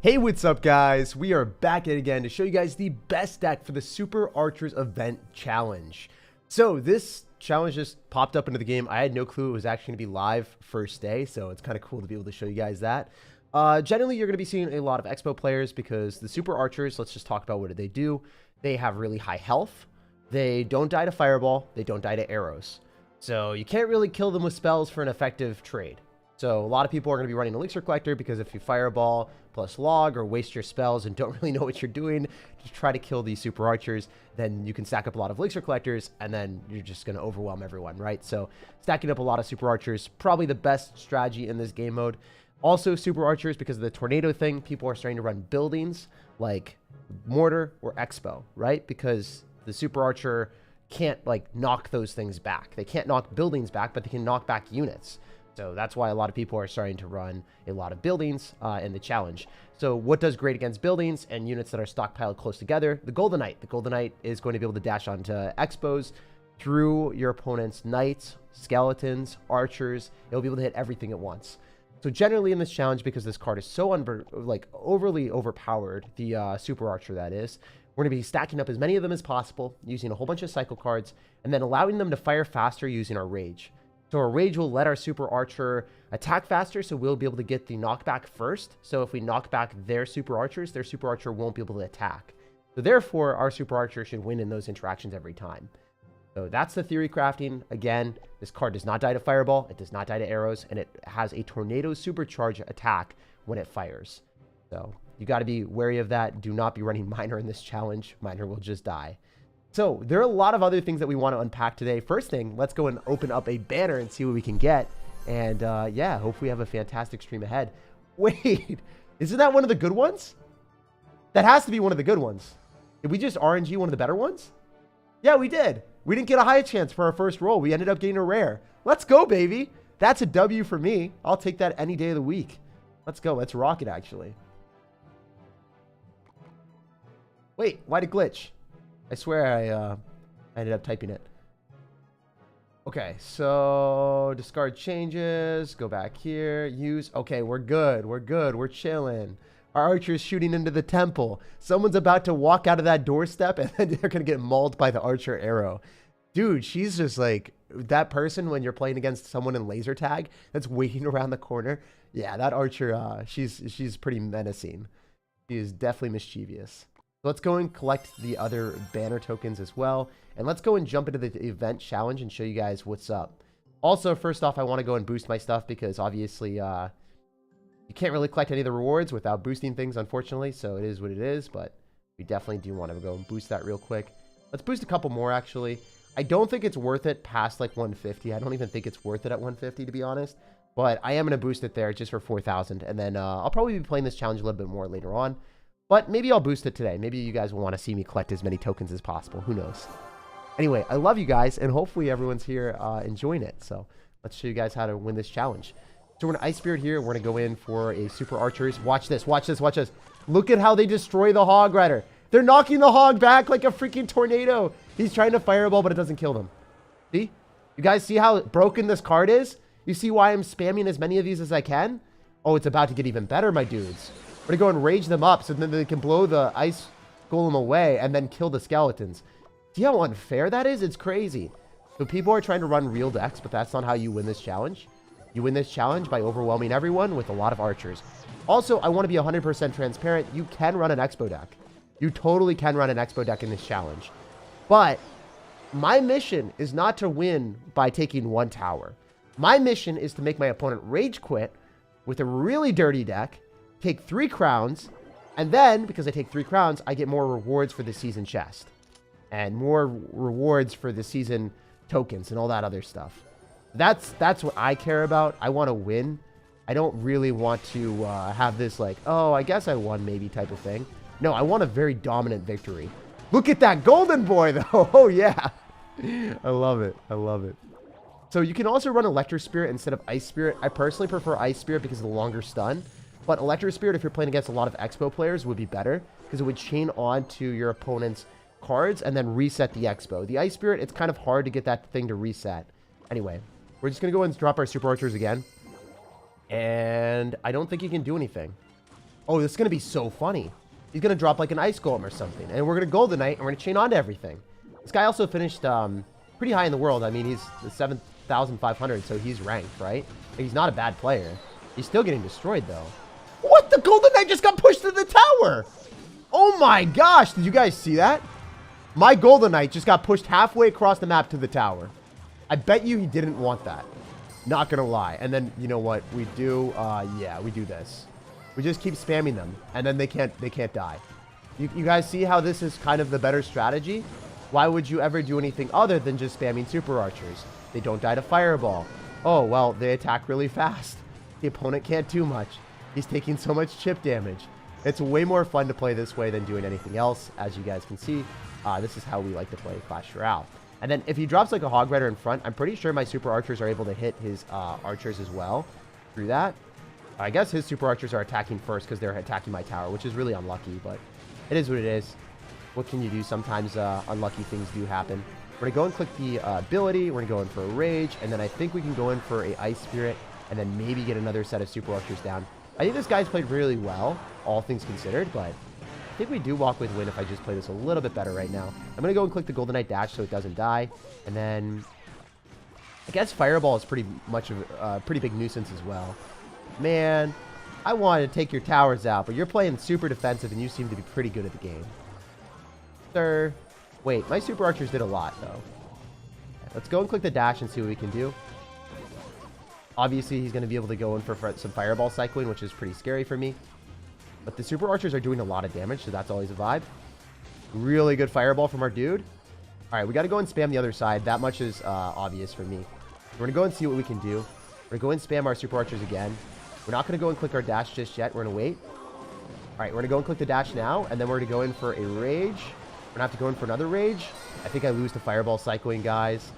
Hey, what's up guys? We are back at it again to show you guys the best deck for the Super Archers event challenge. So this challenge just popped up into the game. I had no clue it was actually going to be live first day, so it's kind of cool to be able to show you guys that. Generally, you're going to be seeing a lot of Expo players because the Super Archers, let's just talk about what they do. They have really high health. They don't die to Fireball. They don't die to arrows. So you can't really kill them with spells for an effective trade. So a lot of people are going to be running Elixir Collector because if you Fireball plus Log or waste your spells and don't really know what you're doing to try to kill these Super Archers, then you can stack up a lot of Elixir Collectors and then you're just going to overwhelm everyone, right? So stacking up a lot of Super Archers, probably the best strategy in this game mode. Also Super Archers, because of the tornado thing, people are starting to run buildings like Mortar or Expo, right? Because the Super Archer can't like knock those things back. They can't knock buildings back, but they can knock back units. So that's why a lot of people are starting to run a lot of buildings in the challenge. So what does great against buildings and units that are stockpiled close together? The Golden Knight. The Golden Knight is going to be able to dash onto Expos through your opponent's knights, skeletons, archers. It'll be able to hit everything at once. So generally in this challenge, because this card is so overly overpowered, the Super Archer that is, we're going to be stacking up as many of them as possible, using a whole bunch of cycle cards, and then allowing them to fire faster using our Rage. So our Rage will let our Super Archer attack faster, so we'll be able to get the knockback first. So if we knock back their Super Archers, their Super Archer won't be able to attack. So therefore, our Super Archer should win in those interactions every time. So that's the theory crafting. Again, this card does not die to Fireball, it does not die to arrows, and it has a Tornado Supercharge attack when it fires. So you got to be wary of that. Do not be running Miner in this challenge. Miner will just die. So there are a lot of other things that we want to unpack today. First thing, let's go and open up a banner and see what we can get. And yeah, hopefully we have a fantastic stream ahead. Wait, isn't that one of the good ones? That has to be one of the good ones. Did we just RNG one of the better ones? Yeah, we did. We didn't get a high chance for our first roll. We ended up getting a rare. Let's go, baby. That's a W for me. I'll take that any day of the week. Let's go. Let's rock it, actually. Wait, why'd it glitch? I swear I ended up typing it. Okay, so discard changes. Go back here. Use. Okay, we're good. We're good. We're chilling. Our archer's shooting into the temple. Someone's about to walk out of that doorstep and then they're going to get mauled by the archer arrow. Dude, she's just like that person when you're playing against someone in laser tag that's waiting around the corner. Yeah, that archer, she's pretty menacing. She is definitely mischievous. Let's go and collect the other banner tokens as well. And let's go and jump into the event challenge and show you guys what's up. Also, first off, I want to go and boost my stuff because obviously you can't really collect any of the rewards without boosting things, unfortunately. So it is what it is, but we definitely do want to go and boost that real quick. Let's boost a couple more, actually. I don't think it's worth it past like 150. I don't even think it's worth it at 150, to be honest. But I am going to boost it there just for 4,000. And then I'll probably be playing this challenge a little bit more later on. But maybe I'll boost it today. Maybe you guys will want to see me collect as many tokens as possible. Who knows? Anyway, I love you guys, and hopefully everyone's here enjoying it. So let's show you guys how to win this challenge. So we're going to Ice Spirit here. We're going to go in for a Super Archers. Watch this. Watch this. Watch this. Look at how they destroy the Hog Rider. They're knocking the Hog back like a freaking tornado. He's trying to Fireball, but it doesn't kill them. See? You guys see how broken this card is? You see why I'm spamming as many of these as I can? Oh, it's about to get even better, my dudes. We're going to go and rage them up so then they can blow the ice golem away and then kill the skeletons. See how unfair that is? It's crazy. So people are trying to run real decks, but that's not how you win this challenge. You win this challenge by overwhelming everyone with a lot of archers. Also, I want to be 100% transparent. You can run an Expo deck. You totally can run an Expo deck in this challenge. But my mission is not to win by taking one tower. My mission is to make my opponent rage quit with a really dirty deck, take 3 crowns, and then, because I take 3 crowns, I get more rewards for the season chest. And more rewards for the season tokens and all that other stuff. That's what I care about. I want to win. I don't really want to have this like, oh, I guess I won maybe type of thing. No, I want a very dominant victory. Look at that golden boy, though. Oh, yeah. I love it. I love it. So you can also run Electro Spirit instead of Ice Spirit. I personally prefer Ice Spirit because of the longer stun. But Electro Spirit, if you're playing against a lot of Expo players, would be better because it would chain on to your opponent's cards and then reset the Expo. The Ice Spirit, it's kind of hard to get that thing to reset. Anyway, we're just going to go and drop our Super Archers again. And I don't think he can do anything. Oh, this is going to be so funny. He's going to drop like an ice golem or something. And we're going to Golden Knight and we're going to chain on to everything. This guy also finished pretty high in the world. I mean, he's 7,500, so he's ranked, right? He's not a bad player. He's still getting destroyed, though. What? The Golden Knight just got pushed to the tower. Oh my gosh. Did you guys see that? My Golden Knight just got pushed halfway across the map to the tower. I bet you he didn't want that. Not going to lie. And then, you know what we do? Yeah, we do this. We just keep spamming them, and then they can't die. You guys see how this is kind of the better strategy? Why would you ever do anything other than just spamming super archers? They don't die to fireball. Oh, well, they attack really fast. The opponent can't do much. He's taking so much chip damage. It's way more fun to play this way than doing anything else. As you guys can see, this is how we like to play Clash Royale. And then if he drops like a Hog Rider in front, I'm pretty sure my super archers are able to hit his archers as well through that. I guess his super archers are attacking first because they're attacking my tower, which is really unlucky, but it is what it is. What can you do? Sometimes unlucky things do happen. We're going to go and click the ability. We're going to go in for a Rage, and then I think we can go in for a Ice Spirit, and then maybe get another set of super archers down. I think this guy's played really well, all things considered, but I think we do walk with win if I just play this a little bit better right now. I'm going to go and click the Golden Knight Dash so it doesn't die, and then I guess Fireball is pretty much a pretty big nuisance as well. Man, I wanted to take your towers out, but you're playing super defensive, and you seem to be pretty good at the game. Sir. Wait, my super archers did a lot, though. Okay, let's go and click the dash and see what we can do. Obviously, he's going to be able to go in for some fireball cycling, which is pretty scary for me. But the super archers are doing a lot of damage, so that's always a vibe. Really good fireball from our dude. All right, we got to go and spam the other side. That much is obvious for me. We're going to go and see what we can do. We're going to go and spam our super archers again. We're not going to go and click our dash just yet. We're going to wait. All right, we're going to go and click the dash now, and then we're going to go in for a Rage. We're going to have to go in for another Rage. I think I lose to fireball cycling, guys.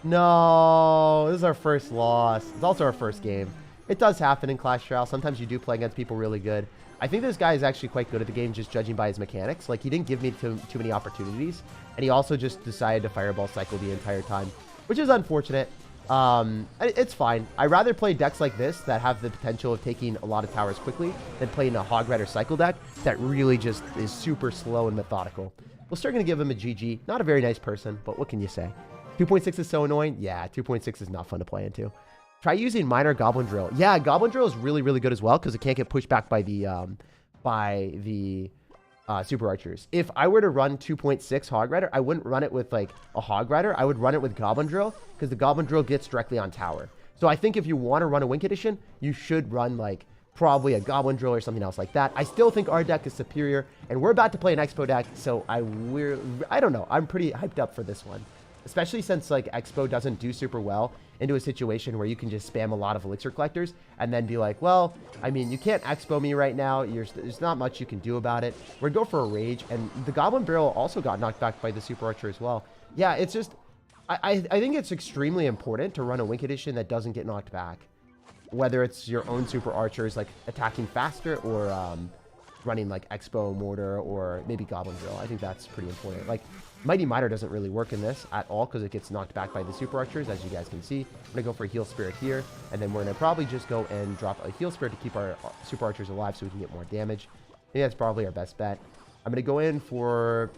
No, this is our first loss. It's also our first game. It does happen in Clash Royale. Sometimes you do play against people really good. I think this guy is actually quite good at the game, just judging by his mechanics. Like, he didn't give me too many opportunities, and he also just decided to fireball cycle the entire time, which is unfortunate. It's fine. I rather play decks like this that have the potential of taking a lot of towers quickly than playing a Hog Rider cycle deck that really just is super slow and methodical. We're still going to give him a GG. Not a very nice person, but what can you say? 2.6 is so annoying. Yeah, 2.6 is not fun to play into. Try using Minor Goblin Drill. Yeah, Goblin Drill is really, really good as well because it can't get pushed back by the super archers. If I were to run 2.6 Hog Rider, I wouldn't run it with like a Hog Rider. I would run it with Goblin Drill because the Goblin Drill gets directly on tower. So I think if you want to run a Wink Edition, you should run like probably a Goblin Drill or something else like that. I still think our deck is superior, and we're about to play an Expo deck, so I don't know. I'm pretty hyped up for this one, especially since like Expo doesn't do super well into a situation where you can just spam a lot of elixir collectors and then be like, well, I mean, you can't Expo me right now. There's not much you can do about it. We're going to go for a Rage, and the Goblin Barrel also got knocked back by the Super Archer as well. Yeah, it's just, I think it's extremely important to run a Wink Edition that doesn't get knocked back. Whether it's your own Super Archers like attacking faster or running like Expo Mortar or maybe Goblin Drill. I think that's pretty important. Like, Mighty Miter doesn't really work in this at all because it gets knocked back by the Super Archers, as you guys can see. I'm going to go for a Heal Spirit here, and then we're going to probably just go and drop a Heal Spirit to keep our Super Archers alive so we can get more damage. I think that's probably our best bet. I'm going to go in for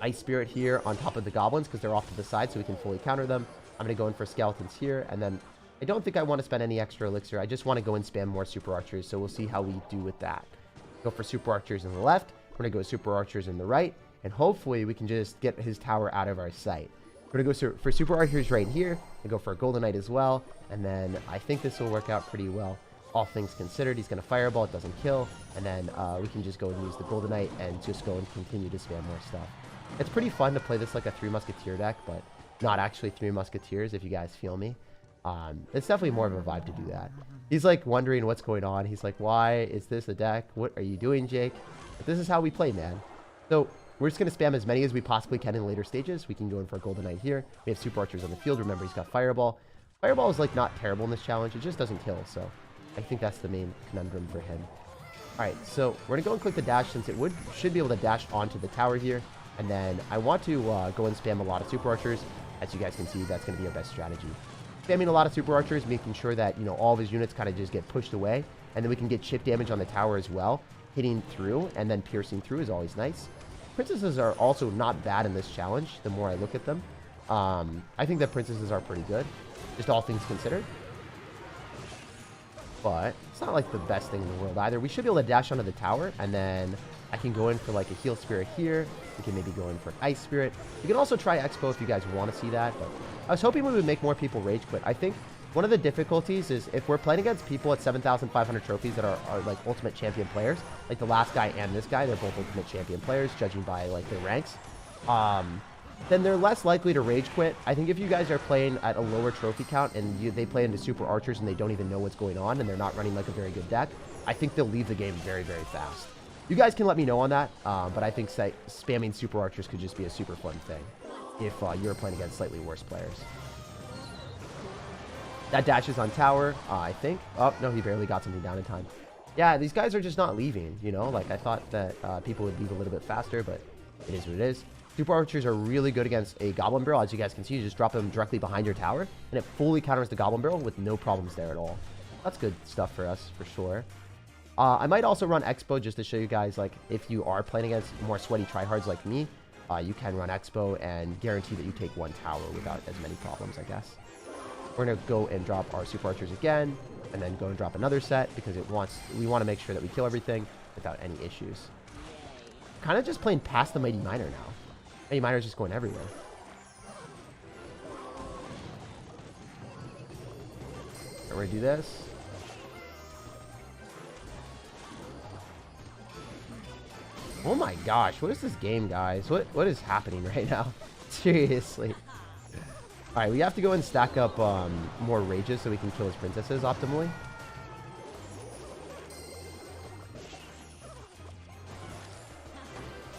Ice Spirit here on top of the Goblins because they're off to the side so we can fully counter them. I'm going to go in for Skeletons here, and then I don't think I want to spend any extra elixir. I just want to go and spam more Super Archers, so we'll see how we do with that. Go for Super Archers in the left. We're going to go Super Archers in the right, and hopefully we can just get his tower out of our sight. We're going to go for Super Archers right here, and go for a Golden Knight as well, and then I think this will work out pretty well. All things considered, he's going to Fireball, it doesn't kill, and then we can just go and use the Golden Knight and just go and continue to spam more stuff. It's pretty fun to play this like a 3 Musketeer deck, but not actually 3 Musketeers, if you guys feel me. It's definitely more of a vibe to do that. He's like wondering what's going on. He's like, why is this a deck? What are you doing, Jake? But this is how we play, man. So we're just going to spam as many as we possibly can in later stages. We can go in for a Golden Knight here. We have Super Archers on the field. Remember, he's got Fireball. Fireball is like not terrible in this challenge. It just doesn't kill. So I think that's the main conundrum for him. All right, so we're going to go and click the dash since it should be able to dash onto the tower here. And then I want to go and spam a lot of Super Archers. As you guys can see, that's going to be our best strategy. Spamming a lot of Super Archers, making sure that, you know, all of his units kind of just get pushed away and then we can get chip damage on the tower as well. Hitting through and then piercing through is always nice. Princesses are also not bad in this challenge, the more I look at them. I think that princesses are pretty good, just all things considered. But it's not like the best thing in the world either. We should be able to dash onto the tower, and then I can go in for like a heal spirit here. We can maybe go in for an ice spirit. You can also try expo if you guys want to see that, but I was hoping we would make more people rage quit. I think one of the difficulties is if we're playing against people at 7,500 trophies that are like ultimate champion players, like the last guy and this guy, they're both ultimate champion players, judging by like their ranks, then they're less likely to rage quit. I think if you guys are playing at a lower trophy count and they play into super archers and they don't even know what's going on and they're not running like a very good deck, I think they'll leave the game very, very fast. You guys can let me know on that, but I think spamming super archers could just be a super fun thing if you're playing against slightly worse players. That dashes on tower, I think. Oh, no, he barely got something down in time. Yeah, these guys are just not leaving, you know? Like, I thought that people would leave a little bit faster, but it is what it is. Super archers are really good against a goblin barrel. As you guys can see, you just drop them directly behind your tower, and it fully counters the goblin barrel with no problems there at all. That's good stuff for us, for sure. I might also run expo just to show you guys, like, if you are playing against more sweaty tryhards like me, you can run expo and guarantee that you take one tower without as many problems, I guess. We're going to go and drop our super archers again, and then go and drop another set because we want to make sure that we kill everything without any issues. Kind of just playing past the Mighty Miner now. Mighty Miner's just going everywhere. We're going to do this. Oh my gosh, what is this game, guys? What is happening right now? Seriously. Alright, we have to go and stack up more rages so we can kill his princesses optimally.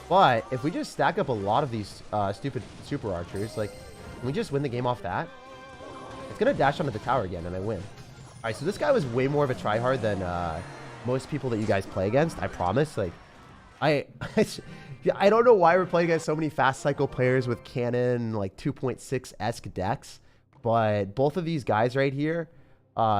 But if we just stack up a lot of these stupid super archers, like, can we just win the game off that? It's going to dash onto the tower again and I win. Alright, so this guy was way more of a tryhard than most people that you guys play against, I promise. Like, I don't know why we're playing against so many fast cycle players with cannon, like 2.6-esque decks, but both of these guys right here,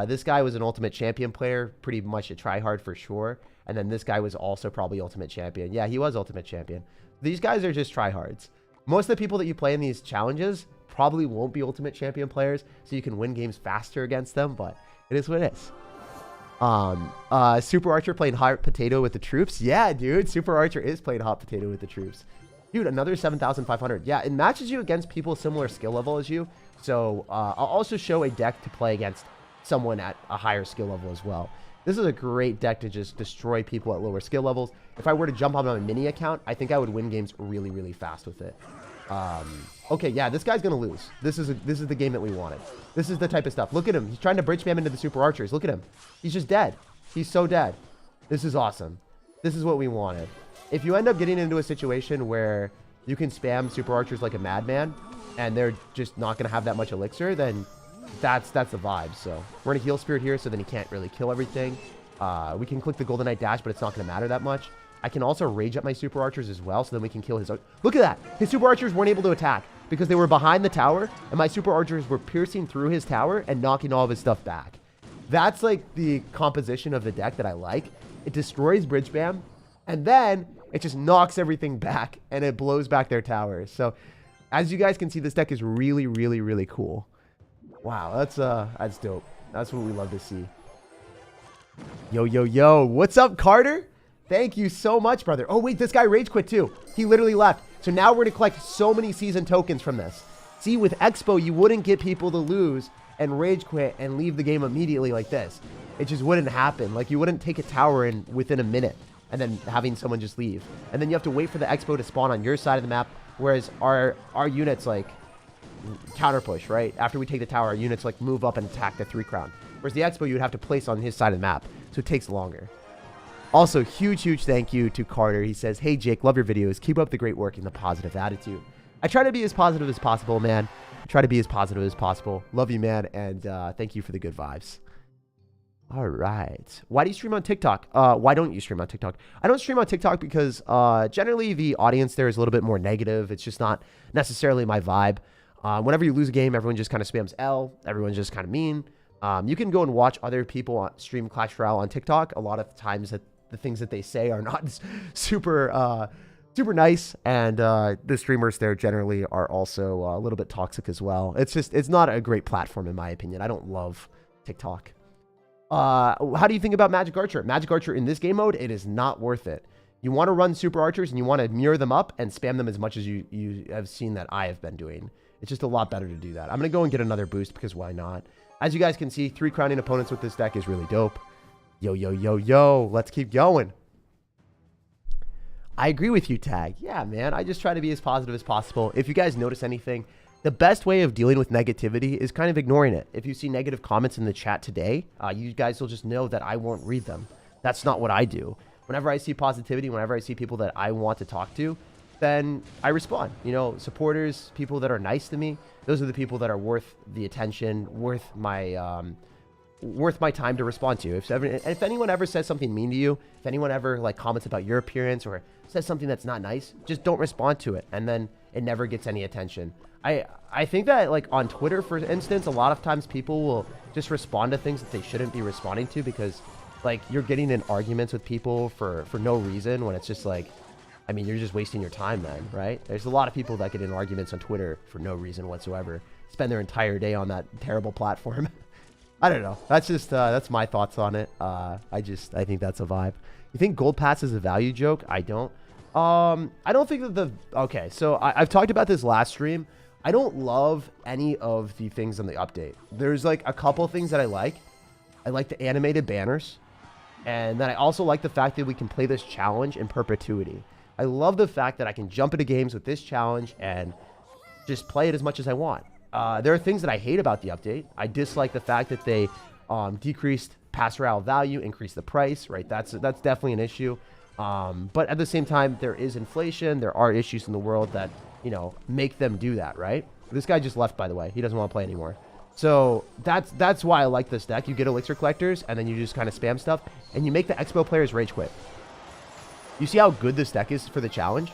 this guy was an ultimate champion player, pretty much a tryhard for sure, and then this guy was also probably ultimate champion. Yeah, he was ultimate champion. These guys are just tryhards. Most of the people that you play in these challenges probably won't be ultimate champion players, so you can win games faster against them, but it is what it is. Super Archer playing hot potato with the troops. Yeah, dude, Super Archer is playing hot potato with the troops. Dude, another 7,500. Yeah, it matches you against people similar skill level as you. So, I'll also show a deck to play against someone at a higher skill level as well. This is a great deck to just destroy people at lower skill levels. If I were to jump on my mini account, I think I would win games really, really fast with it. Okay, yeah, this guy's gonna lose. This is the game that we wanted. This is the type of stuff. Look at him. He's trying to bridge spam into the super archers. Look at him. He's just dead. He's so dead. This is awesome. This is what we wanted. If you end up getting into a situation where you can spam super archers like a madman and they're just not gonna have that much elixir, then that's the vibe. So we're gonna heal spirit here so then he can't really kill everything. We can click the golden knight dash, but it's not gonna matter that much. I can also rage up my super archers as well, so then we can kill his... Look at that! His super archers weren't able to attack because they were behind the tower, and my super archers were piercing through his tower and knocking all of his stuff back. That's like the composition of the deck that I like. It destroys bridge spam, and then it just knocks everything back, and it blows back their towers. So, as you guys can see, this deck is really, really, really cool. Wow, that's dope. That's what we love to see. Yo, yo, yo. What's up, Carter? Thank you so much, brother. Oh, wait, this guy rage quit too. He literally left. So now we're going to collect so many season tokens from this. See, with Expo, you wouldn't get people to lose and rage quit and leave the game immediately like this. It just wouldn't happen. Like, you wouldn't take a tower in within a minute and then having someone just leave. And then you have to wait for the Expo to spawn on your side of the map, whereas our units, like, counter push, right? After we take the tower, our units, like, move up and attack the 3 crown. Whereas the Expo, you would have to place on his side of the map. So it takes longer. Also, huge thank you to Carter. He says, hey, Jake, love your videos. Keep up the great work and the positive attitude. I try to be as positive as possible, man. I try to be as positive as possible. Love you, man, and thank you for the good vibes. All right. Why do you stream on TikTok? Why don't you stream on TikTok? I don't stream on TikTok because generally the audience there is a little bit more negative. It's just not necessarily my vibe. Whenever you lose a game, everyone just kind of spams L. Everyone's just kind of mean. You can go and watch other people stream Clash Royale on TikTok. A lot of times that the things that they say are not super super nice, and the streamers there generally are also a little bit toxic as well. It's not a great platform in my opinion. I don't love TikTok. How do you think about Magic Archer? Magic Archer in this game mode, it is not worth it. You want to run super archers and you want to mirror them up and spam them as much as you have seen that I have been doing. It's just a lot better to do that. I'm going to go and get another boost because why not? As you guys can see, 3 crowning opponents with this deck is really dope. Yo, yo, yo, yo. Let's keep going. I agree with you, Tag. Yeah, man. I just try to be as positive as possible. If you guys notice anything, the best way of dealing with negativity is kind of ignoring it. If you see negative comments in the chat today, you guys will just know that I won't read them. That's not what I do. Whenever I see positivity, whenever I see people that I want to talk to, then I respond. You know, supporters, people that are nice to me, those are the people that are worth the attention, worth my time to respond to. If anyone ever says something mean to you, if anyone ever like comments about your appearance or says something that's not nice, just don't respond to it, and then it never gets any attention. I think that like on Twitter, for instance, a lot of times people will just respond to things that they shouldn't be responding to because like you're getting in arguments with people for no reason, when it's just like, I mean, you're just wasting your time then, right? There's a lot of people that get in arguments on Twitter for no reason whatsoever, spend their entire day on that terrible platform. I don't know. That's just, that's my thoughts on it. I think that's a vibe. You think Gold Pass is a value joke? I don't. I don't think that okay, so I've talked about this last stream. I don't love any of the things on the update. There's like a couple things that I like. I like the animated banners. And then I also like the fact that we can play this challenge in perpetuity. I love the fact that I can jump into games with this challenge and just play it as much as I want. There are things that I hate about the update. I dislike the fact that they decreased Pass Royale value, increased the price, right? That's definitely an issue. But at the same time, there is inflation. There are issues in the world that, you know, make them do that, right? This guy just left, by the way. He doesn't want to play anymore. So that's why I like this deck. You get Elixir Collectors, and then you just kind of spam stuff, and you make the Expo players rage quit. You see how good this deck is for the challenge?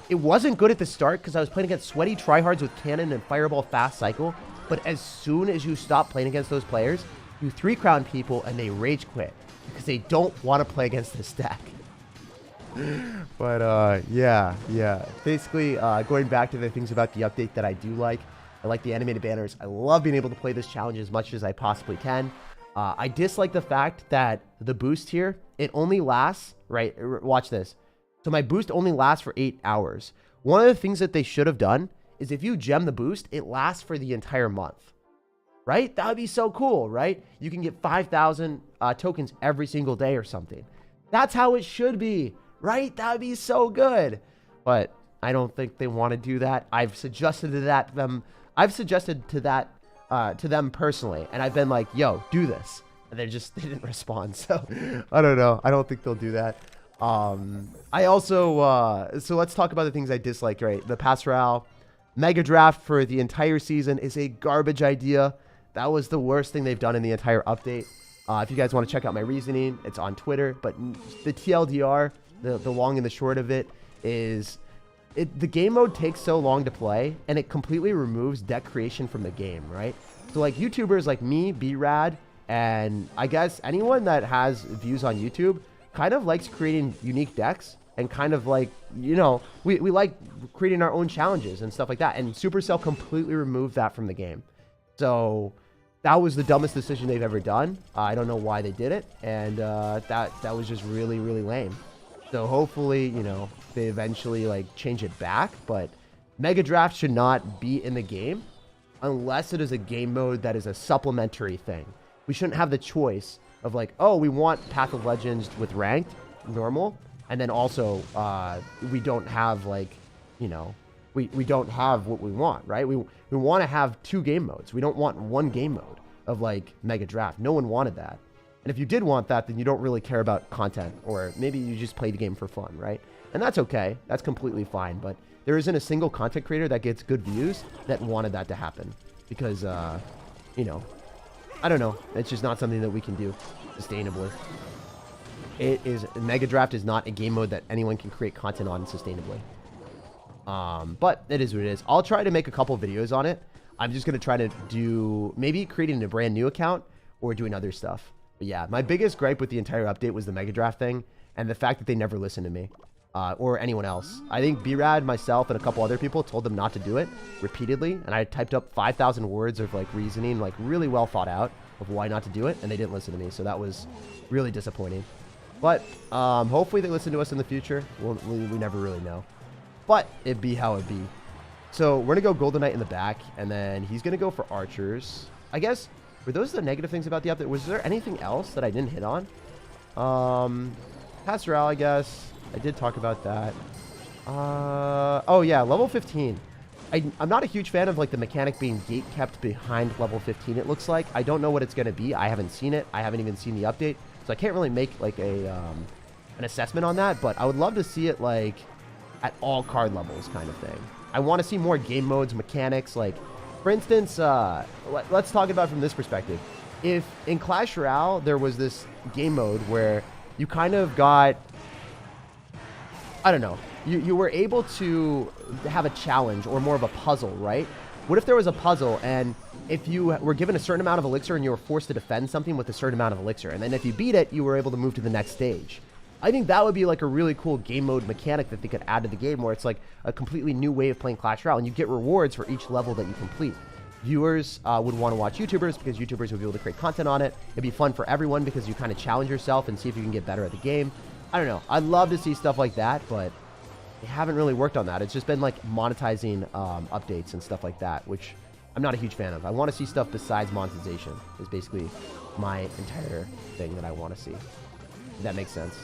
It wasn't good at the start because I was playing against sweaty tryhards with Cannon and Fireball fast cycle, but as soon as you stop playing against those players, you 3-crown people and they rage quit because they don't want to play against this deck. But yeah. Basically, going back to the things about the update that I do like. I like the animated banners. I love being able to play this challenge as much as I possibly can. I dislike the fact that the boost here, it only lasts, right? Watch this. So my boost only lasts for 8 hours. One of the things that they should have done is if you gem the boost, it lasts for the entire month, right? That would be so cool, right? You can get 5,000 tokens every single day or something. That's how it should be, right? That would be so good. But I don't think they want to do that. I've suggested to them personally, and I've been like, yo, do this. And they didn't respond. So I don't know. I don't think they'll do that. I also, so let's talk about the things I dislike, right? The Pass Royale Mega Draft for the entire season is a garbage idea. That was the worst thing they've done in the entire update. If you guys want to check out my reasoning, it's on Twitter. But the TLDR, the long and the short of it is, the game mode takes so long to play, and it completely removes deck creation from the game, right? So like YouTubers like me, B-Rad, and I guess anyone that has views on YouTube kind of likes creating unique decks, and kind of like, you know, we like creating our own challenges and stuff like that. And Supercell completely removed that from the game. So that was the dumbest decision they've ever done. I don't know why they did it. And that was just really, really lame. So hopefully, you know, they eventually like change it back. But Mega Draft should not be in the game unless it is a game mode that is a supplementary thing. We shouldn't have the choice of like, oh, we want Path of Legends with ranked, normal, and then also we don't have like, you know, we don't have what we want, right? We want to have 2 game modes. We don't want 1 game mode of like Mega Draft. No one wanted that. And if you did want that, then you don't really care about content, or maybe you just play the game for fun, right? And that's okay. That's completely fine. But there isn't a single content creator that gets good views that wanted that to happen because, you know, I don't know. It's just not something that we can do sustainably. Mega Draft is not a game mode that anyone can create content on sustainably. But it is what it is. I'll try to make a couple videos on it. I'm just going to try to do maybe creating a brand new account or doing other stuff. But yeah, my biggest gripe with the entire update was the Mega Draft thing and the fact that they never listened to me or anyone else. I think B-Rad, myself, and a couple other people told them not to do it repeatedly, and I typed up 5,000 words of like reasoning, like really well thought out of why not to do it, and they didn't listen to me, so that was really disappointing. But hopefully they listen to us in the future. We never really know. But it'd be how it be. So we're going to go Golden Knight in the back, and then he's going to go for archers. I guess, were those the negative things about the update? Was there anything else that I didn't hit on? Royale, I guess. I did talk about that. Oh, yeah, level 15. I'm not a huge fan of like the mechanic being gate kept behind level 15, it looks like. I don't know what it's going to be. I haven't seen it. I haven't even seen the update. So I can't really make like an assessment on that, but I would love to see it like at all card levels kind of thing. I want to see more game modes, mechanics. Like, for instance, let's talk about it from this perspective. If in Clash Royale there was this game mode where you kind of got, I don't know, you were able to have a challenge or more of a puzzle, right? What if there was a puzzle and if you were given a certain amount of elixir and you were forced to defend something with a certain amount of elixir, and then if you beat it, you were able to move to the next stage? I think that would be like a really cool game mode mechanic that they could add to the game, where it's like a completely new way of playing Clash Royale, and you get rewards for each level that you complete. Viewers would want to watch YouTubers because YouTubers would be able to create content on it. It'd be fun for everyone because you kind of challenge yourself and see if you can get better at the game. I don't know. I'd love to see stuff like that, but they haven't really worked on that. It's just been like monetizing updates and stuff like that, which I'm not a huge fan of. I want to see stuff besides monetization is basically my entire thing that I want to see. If that makes sense.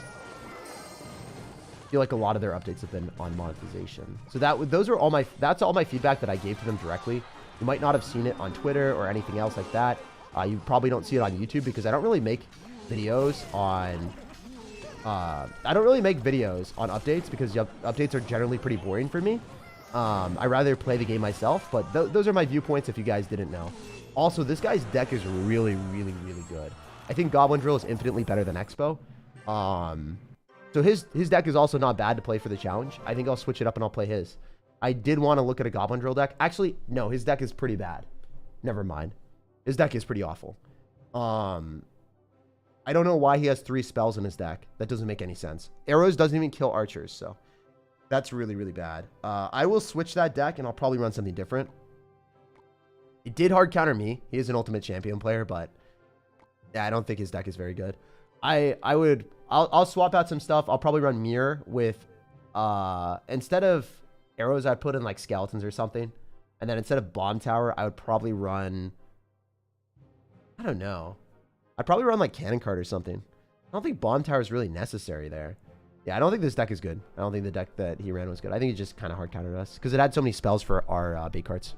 I feel like a lot of their updates have been on monetization. So that's all my feedback that I gave to them directly. You might not have seen it on Twitter or anything else like that. You probably don't see it on YouTube because I don't really make videos on updates because updates are generally pretty boring for me. I rather play the game myself, but those are my viewpoints if you guys didn't know. Also, this guy's deck is really, really, really good. I think Goblin Drill is infinitely better than Expo. So his deck is also not bad to play for the challenge. I think I'll switch it up and I'll play his. I did want to look at a Goblin Drill deck. Actually, no, his deck is pretty bad. Never mind. His deck is pretty awful. I don't know why he has 3 spells in his deck. That doesn't make any sense. Arrows doesn't even kill archers, so that's really, really bad. I will switch that deck and I'll probably run something different. It did hard counter me. He is an ultimate champion player, but yeah, I don't think his deck is very good. I'll swap out some stuff. I'll probably run Mirror with, instead of arrows, I'd put in like skeletons or something. And then instead of Bomb Tower, I would probably run, I don't know. I'd probably run like Cannon Cart or something. I don't think Bomb Tower is really necessary there. Yeah, I don't think this deck is good. I don't think the deck that he ran was good. I think it just kind of hard countered us because it had so many spells for our bait carts.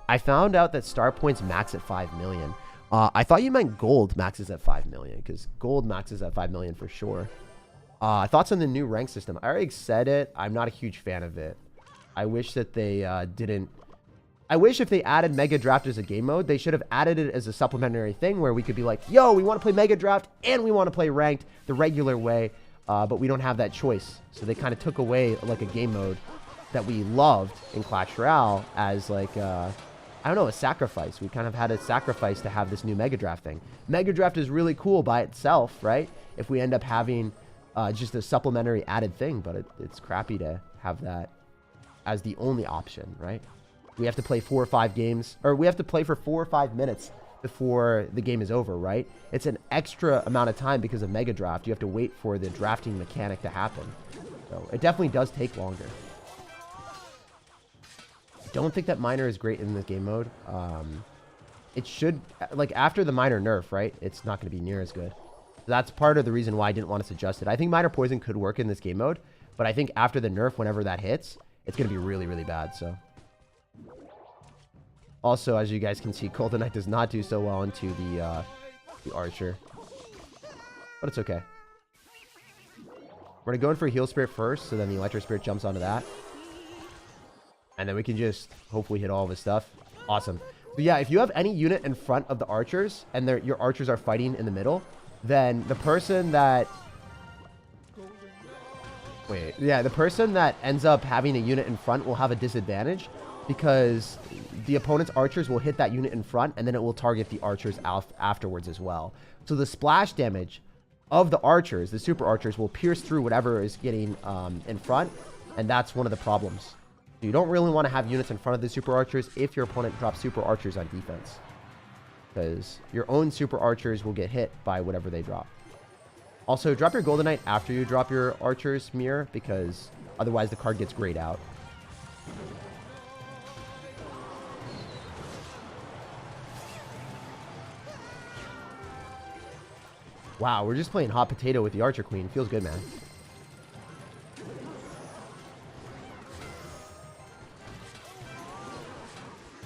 I found out that star points max at 5 million. I thought you meant gold maxes at 5 million because gold maxes at 5 million for sure. Thoughts on the new rank system? I already said it. I'm not a huge fan of it. I wish that they didn't. I wish if they added Mega Draft as a game mode, they should have added it as a supplementary thing where we could be like, yo, we want to play Mega Draft and we want to play ranked the regular way, but we don't have that choice. So they kind of took away like a game mode that we loved in Clash Royale as like, I don't know, a sacrifice. We kind of had a sacrifice to have this new Mega Draft thing. Mega Draft is really cool by itself, right? If we end up having just a supplementary added thing, but it's crappy to have that as the only option, right? We have to play 4 or 5 games, or we have to play for 4 or 5 minutes before the game is over, right? It's an extra amount of time because of Mega Draft. You have to wait for the drafting mechanic to happen. So it definitely does take longer. I don't think that Miner is great in this game mode. It should, like after the Miner nerf, right? It's not going to be near as good. That's part of the reason why I didn't want to suggest it. I think Miner Poison could work in this game mode, but I think after the nerf, whenever that hits, it's going to be really, really bad, so. Also, as you guys can see, Golden Knight does not do so well into the Archer. But it's okay. We're going to go in for Heal Spirit first, so then the Electro Spirit jumps onto that. And then we can just hopefully hit all of his stuff. Awesome. So yeah, if you have any unit in front of the archers, and your archers are fighting in the middle, then the person that... Wait, yeah, the person that ends up having a unit in front will have a disadvantage. because the opponent's archers will hit that unit in front, and then it will target the archers afterwards as well. So the splash damage of the archers, the super archers, will pierce through whatever is getting in front, and that's one of the problems. You don't really want to have units in front of the super archers if your opponent drops super archers on defense, because your own super archers will get hit by whatever they drop. Also, drop your Golden Knight after you drop your archer's mirror, because otherwise the card gets grayed out. Wow, we're just playing hot potato with the Archer Queen. Feels good, man.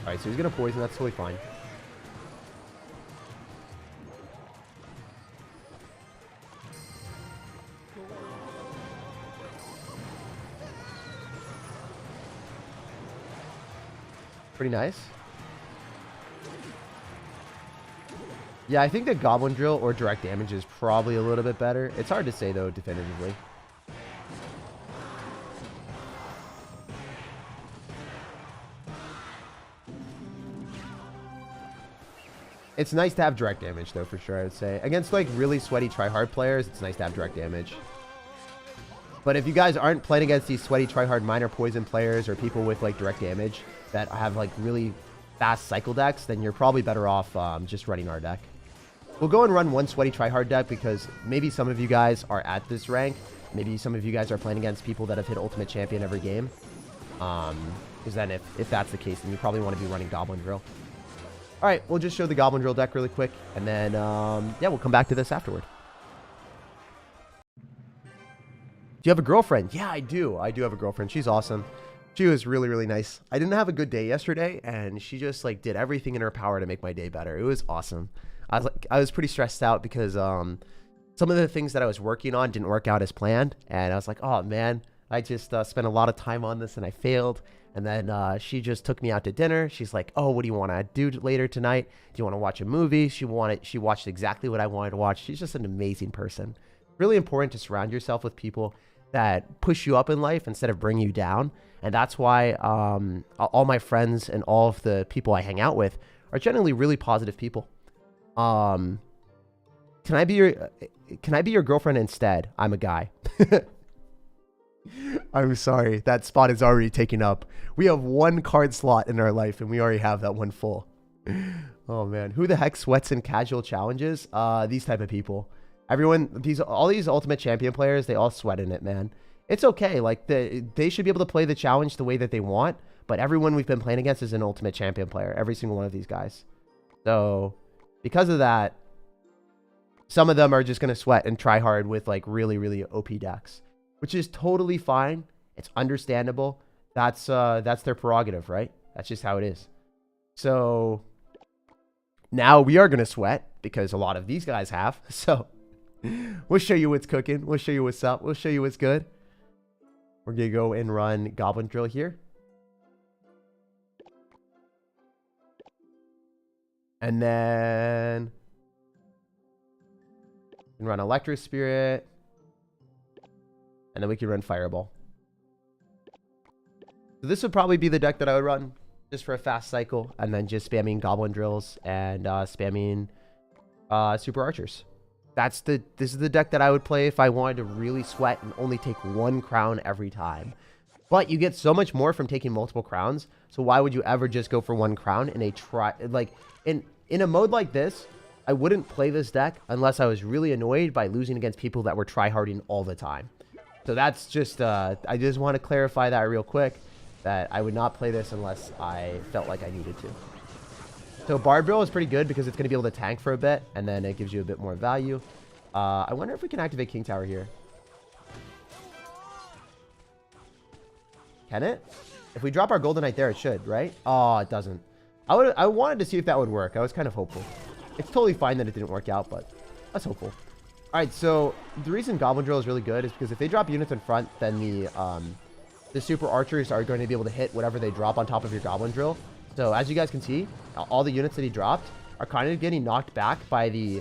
Alright, so he's going to poison. That's totally fine. Pretty nice. Yeah, I think the Goblin Drill or direct damage is probably a little bit better. It's hard to say, though, definitively. It's nice to have direct damage, though, for sure, I would say. Against, like, really sweaty tryhard players, it's nice to have direct damage. But if you guys aren't playing against these sweaty tryhard minor poison players or people with, like, direct damage that have, like, really fast cycle decks, then you're probably better off just running our deck. We'll go and run one sweaty tryhard deck because maybe some of you guys are at this rank. Maybe some of you guys are playing against people that have hit Ultimate Champion every game. Because then if that's the case, then you probably want to be running Goblin Drill. All right, we'll just show the Goblin Drill deck really quick. And then, yeah, we'll come back to this afterward. Do you have a girlfriend? Yeah, I do. I do have a girlfriend. She's awesome. She was really, really nice. I didn't have a good day yesterday, and she just, like, did everything in her power to make my day better. It was awesome. I was pretty stressed out because some of the things that I was working on didn't work out as planned. And I was like, oh, man, I just spent a lot of time on this and I failed. And then she just took me out to dinner. She's like, oh, what do you want to do later tonight? Do you want to watch a movie? She watched exactly what I wanted to watch. She's just an amazing person. Really important to surround yourself with people that push you up in life instead of bring you down. And that's why all my friends and all of the people I hang out with are generally really positive people. Can I be your girlfriend instead? I'm a guy. I'm sorry. That spot is already taken up. We have one card slot in our life and we already have that one full. Oh man. Who the heck sweats in casual challenges? These type of people. Everyone, all these Ultimate Champion players, they all sweat in it, man. It's okay. Like they should be able to play the challenge the way that they want, but everyone we've been playing against is an Ultimate Champion player. Every single one of these guys. So because of that, some of them are just going to sweat and try hard with like really, really OP decks, which is totally fine. It's understandable. That's their prerogative, right? That's just how it is. So now we are going to sweat because a lot of these guys have. So we'll show you what's cooking. We'll show you what's up. We'll show you what's good. We're going to go and run Goblin Drill here. And then we can run Electro Spirit. And then we can run Fireball. So this would probably be the deck that I would run just for a fast cycle. And then just spamming Goblin Drills and spamming Super Archers. This is the deck that I would play if I wanted to really sweat and only take one crown every time. But you get so much more from taking multiple crowns. So why would you ever just go for one crown in in a mode like this? I wouldn't play this deck unless I was really annoyed by losing against people that were tryharding all the time. So that's just I just want to clarify that real quick, that I would not play this unless I felt like I needed to. So Barb Drill is pretty good because it's going to be able to tank for a bit, and then it gives you a bit more value. I wonder if we can activate King Tower here. Can it? If we drop our Golden Knight there, it should, right? Oh, it doesn't. I wanted to see if that would work. I was kind of hopeful. It's totally fine that it didn't work out, but that's hopeful. All right, so the reason Goblin Drill is really good is because if they drop units in front, then the Super Archers are going to be able to hit whatever they drop on top of your Goblin Drill. So as you guys can see, all the units that he dropped are kind of getting knocked back by the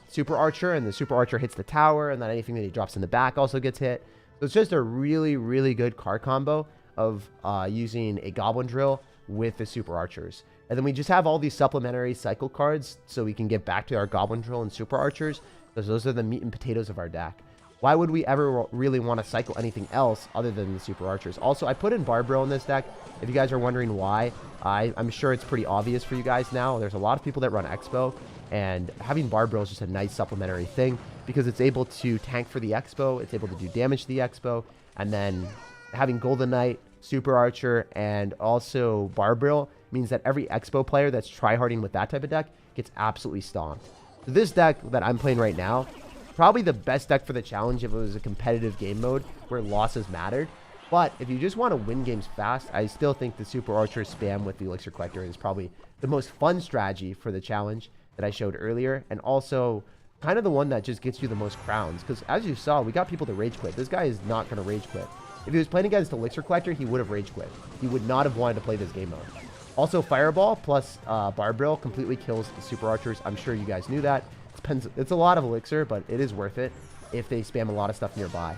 Super Archer, and the Super Archer hits the tower, and then anything that he drops in the back also gets hit. So it's just a really, really good card combo. of using a Goblin Drill with the Super Archers. And then we just have all these supplementary cycle cards so we can get back to our Goblin Drill and Super Archers, because those are the meat and potatoes of our deck. Why would we ever really want to cycle anything else other than the Super Archers? Also, I put in Barbro in this deck. If you guys are wondering why, I'm sure it's pretty obvious for you guys now. There's a lot of people that run Expo, and having Barbro is just a nice supplementary thing because it's able to tank for the Expo, it's able to do damage to the Expo, and then having Golden Knight, Super Archer, and also Barbro means that every Expo player that's tryharding with that type of deck gets absolutely stomped. So this deck that I'm playing right now, probably the best deck for the challenge if it was a competitive game mode where losses mattered. But if you just want to win games fast, I still think the Super Archer spam with the Elixir Collector is probably the most fun strategy for the challenge that I showed earlier, and also kind of the one that just gets you the most crowns. Because as you saw, we got people to rage quit. This guy is not going to rage quit. If he was playing against Elixir Collector, he would have rage quit. He would not have wanted to play this game mode. Also, Fireball plus Barbro completely kills the Super Archers. I'm sure you guys knew that. It's a lot of Elixir, but it is worth it if they spam a lot of stuff nearby.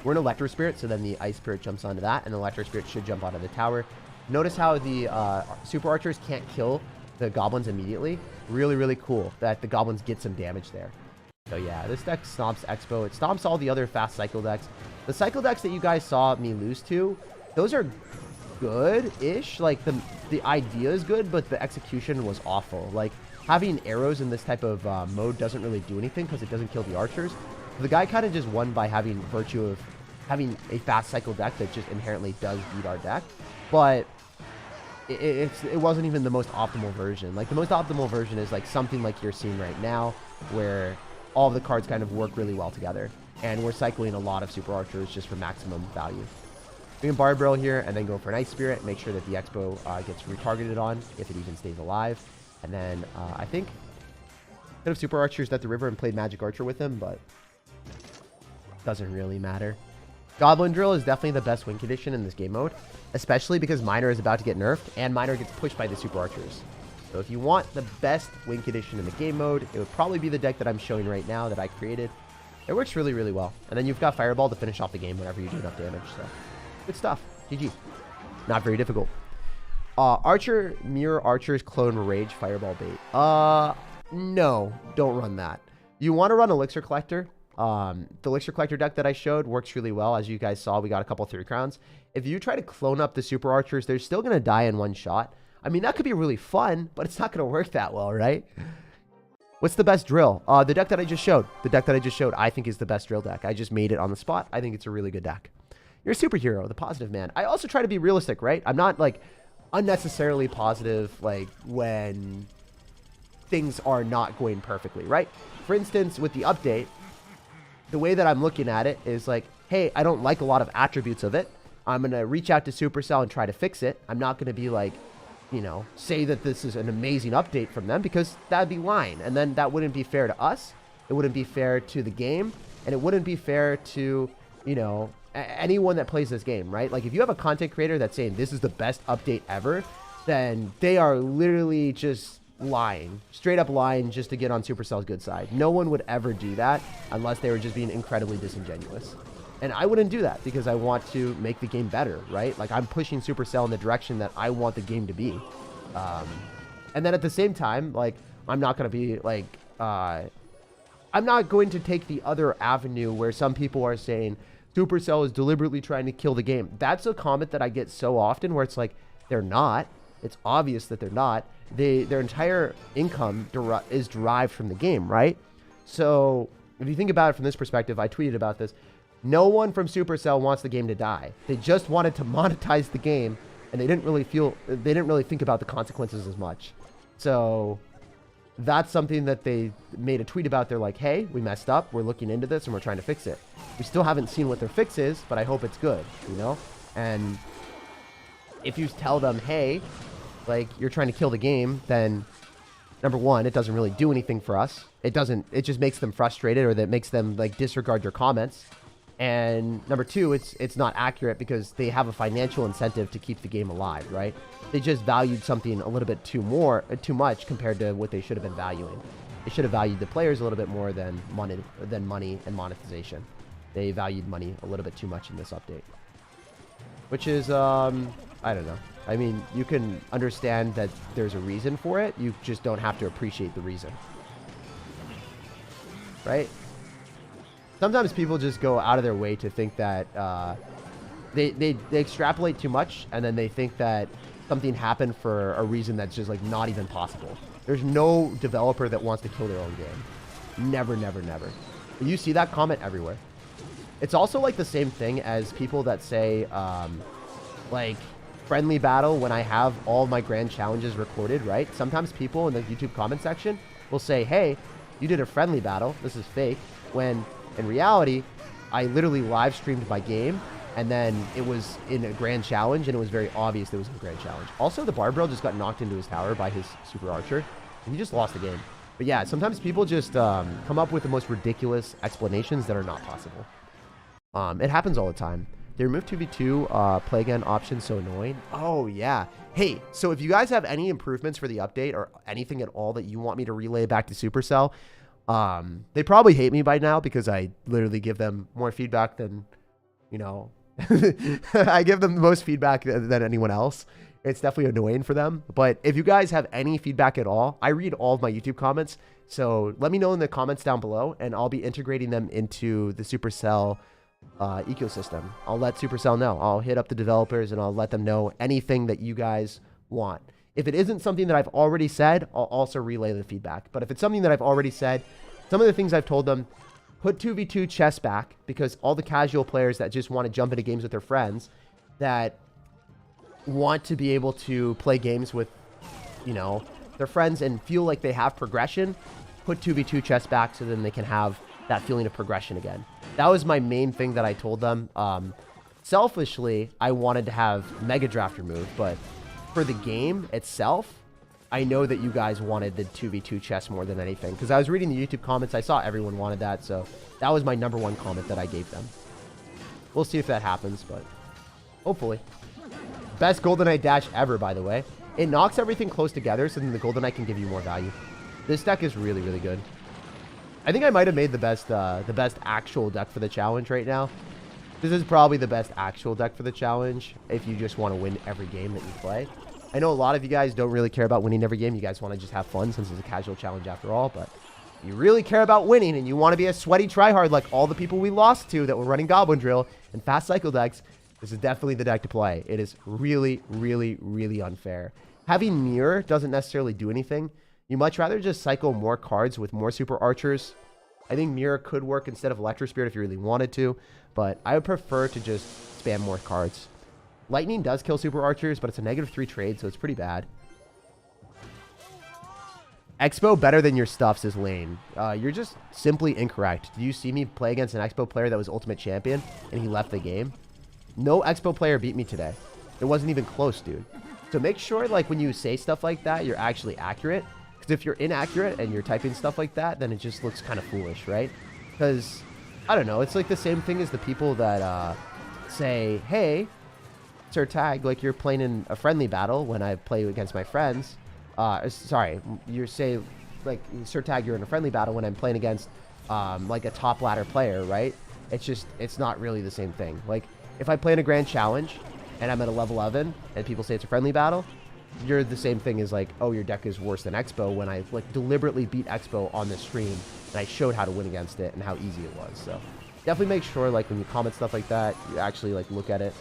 We're an Electro Spirit, so then the Ice Spirit jumps onto that, and the Electro Spirit should jump onto the tower. Notice how the Super Archers can't kill the Goblins immediately. Really, really cool that the Goblins get some damage there. So yeah, this deck stomps Expo. It stomps all the other fast cycle decks. The cycle decks that you guys saw me lose to, those are good-ish. Like, the idea is good, but the execution was awful. Like, having arrows in this type of mode doesn't really do anything because it doesn't kill the archers. The guy kind of just won by having virtue of having a fast cycle deck that just inherently does beat our deck. But it wasn't even the most optimal version. Like, the most optimal version is like something like you're seeing right now, where all of the cards kind of work really well together. And we're cycling a lot of Super Archers just for maximum value. We can Barbro here and then go for an Ice Spirit. Make sure that the Expo gets retargeted on, if it even stays alive. And then I think could have Super Archers at the river and played Magic Archer with him, but doesn't really matter. Goblin Drill is definitely the best win condition in this game mode, especially because Miner is about to get nerfed and Miner gets pushed by the Super Archers. So if you want the best win condition in the game mode, it would probably be the deck that I'm showing right now that I created. It works really, really well. And then you've got Fireball to finish off the game whenever you do enough damage. So good stuff. GG. Not very difficult. Archer, Mirror Archers, Clone Rage, Fireball Bait. No, don't run that. You want to run Elixir Collector. The Elixir Collector deck that I showed works really well. As you guys saw, we got a couple 3 crowns. If you try to clone up the Super Archers, they're still going to die in one shot. I mean, that could be really fun, but it's not going to work that well, right? What's the best drill? The deck that I just showed. The deck that I just showed, I think, is the best drill deck. I just made it on the spot. I think it's a really good deck. You're a superhero, the positive man. I also try to be realistic, right? I'm not, like, unnecessarily positive, like, when things are not going perfectly, right? For instance, with the update, the way that I'm looking at it is like, hey, I don't like a lot of attributes of it. I'm going to reach out to Supercell and try to fix it. I'm not going to be like, you know, say that this is an amazing update from them, because that'd be lying. And then that wouldn't be fair to us. It wouldn't be fair to the game. And it wouldn't be fair to, you know, anyone that plays this game, right? Like, if you have a content creator that's saying this is the best update ever, then they are literally just lying, straight up lying, just to get on Supercell's good side. No one would ever do that unless they were just being incredibly disingenuous. And I wouldn't do that because I want to make the game better, right? Like, I'm pushing Supercell in the direction that I want the game to be. And then at the same time, like, I'm not going to be like, I'm not going to take the other avenue where some people are saying Supercell is deliberately trying to kill the game. That's a comment that I get so often where it's like, they're not. It's obvious that they're not. Their entire income is derived from the game, right? So if you think about it from this perspective, I tweeted about this. No one from Supercell wants the game to die. They just wanted to monetize the game, and they didn't really think about the consequences as much. So that's something that they made a tweet about. They're like, hey, we messed up. We're looking into this, and we're trying to fix it. We still haven't seen what their fix is, but I hope it's good, you know? And if you tell them, hey, like, you're trying to kill the game, then number one, it doesn't really do anything for us. It just makes them frustrated, or that makes them, like, disregard your comments. And number two, it's not accurate because they have a financial incentive to keep the game alive, right? They just valued something a little bit too much compared to what they should have been valuing. They should have valued the players a little bit more than money and monetization. They valued money a little bit too much in this update. which is, I don't know. I mean, you can understand that there's a reason for it. You just don't have to appreciate the reason. Right? Sometimes people just go out of their way to think that they extrapolate too much, and then they think that something happened for a reason that's just like not even possible. There's no developer that wants to kill their own game. Never, never, never. You see that comment everywhere. It's also like the same thing as people that say, like, friendly battle when I have all my grand challenges recorded, right? Sometimes people in the YouTube comment section will say, hey, you did a friendly battle. This is fake. When in reality, I literally live streamed my game, and then it was in a grand challenge, and it was very obvious that it was a grand challenge. Also, the Barbell just got knocked into his tower by his super archer, and he just lost the game. But yeah, sometimes people just come up with the most ridiculous explanations that are not possible. It happens all the time. They removed 2v2 play again option, so annoying. Oh, yeah. Hey, so if you guys have any improvements for the update or anything at all that you want me to relay back to Supercell, they probably hate me by now because I literally give them more feedback than, you know, I give them the most feedback than anyone else. It's definitely annoying for them. But if you guys have any feedback at all, I read all of my YouTube comments. So let me know in the comments down below, and I'll be integrating them into the Supercell ecosystem. I'll let Supercell know. I'll hit up the developers and I'll let them know anything that you guys want. If it isn't something that I've already said, I'll also relay the feedback. But if it's something that I've already said, some of the things I've told them, put 2v2 chess back, because all the casual players that just want to jump into games with their friends, that want to be able to play games with, you know, their friends and feel like they have progression, put 2v2 chess back so then they can have that feeling of progression again. That was my main thing that I told them. Selfishly, I wanted to have Mega Draft removed, but for the game itself, I know that you guys wanted the 2v2 chess more than anything, because I was reading the YouTube comments. I saw everyone wanted that, so that was my #1 comment that I gave them. We'll see if that happens, but hopefully. Best GoldenEye dash ever, by the way. It knocks everything close together, so then the GoldenEye can give you more value. This deck is really, really good. I think I might have made the best actual deck for the challenge right now. This is probably the best actual deck for the challenge if you just want to win every game that you play. I know a lot of you guys don't really care about winning every game. You guys want to just have fun since it's a casual challenge after all. But if you really care about winning and you want to be a sweaty tryhard like all the people we lost to that were running Goblin Drill and fast cycle decks, this is definitely the deck to play. It is really, really, really unfair. Having Mirror doesn't necessarily do anything. You much rather just cycle more cards with more super archers. I think Mirror could work instead of Electro Spirit if you really wanted to, but I would prefer to just spam more cards. Lightning does kill super archers, but it's a -3 trade, so it's pretty bad. Expo better than your stuff, says Lane. You're just simply incorrect. Did you see me play against an Expo player that was Ultimate Champion, and he left the game? No Expo player beat me today. It wasn't even close, dude. So make sure, like, when you say stuff like that, you're actually accurate. Because if you're inaccurate and you're typing stuff like that, then it just looks kind of foolish, right? Because, I don't know, it's like the same thing as the people that say, hey, SirTag, like you're playing in a friendly battle when I play against my friends. Sorry, you say, like, SirTag, you're in a friendly battle when I'm playing against, like, a top ladder player, right? It's just, it's not really the same thing. Like, if I play in a grand challenge and I'm at a level 11 and people say it's a friendly battle, you're the same thing as like, oh, your deck is worse than Expo, when I like deliberately beat Expo on the stream and I showed how to win against it and how easy it was. So definitely make sure, like, when you comment stuff like that, you actually like look at it.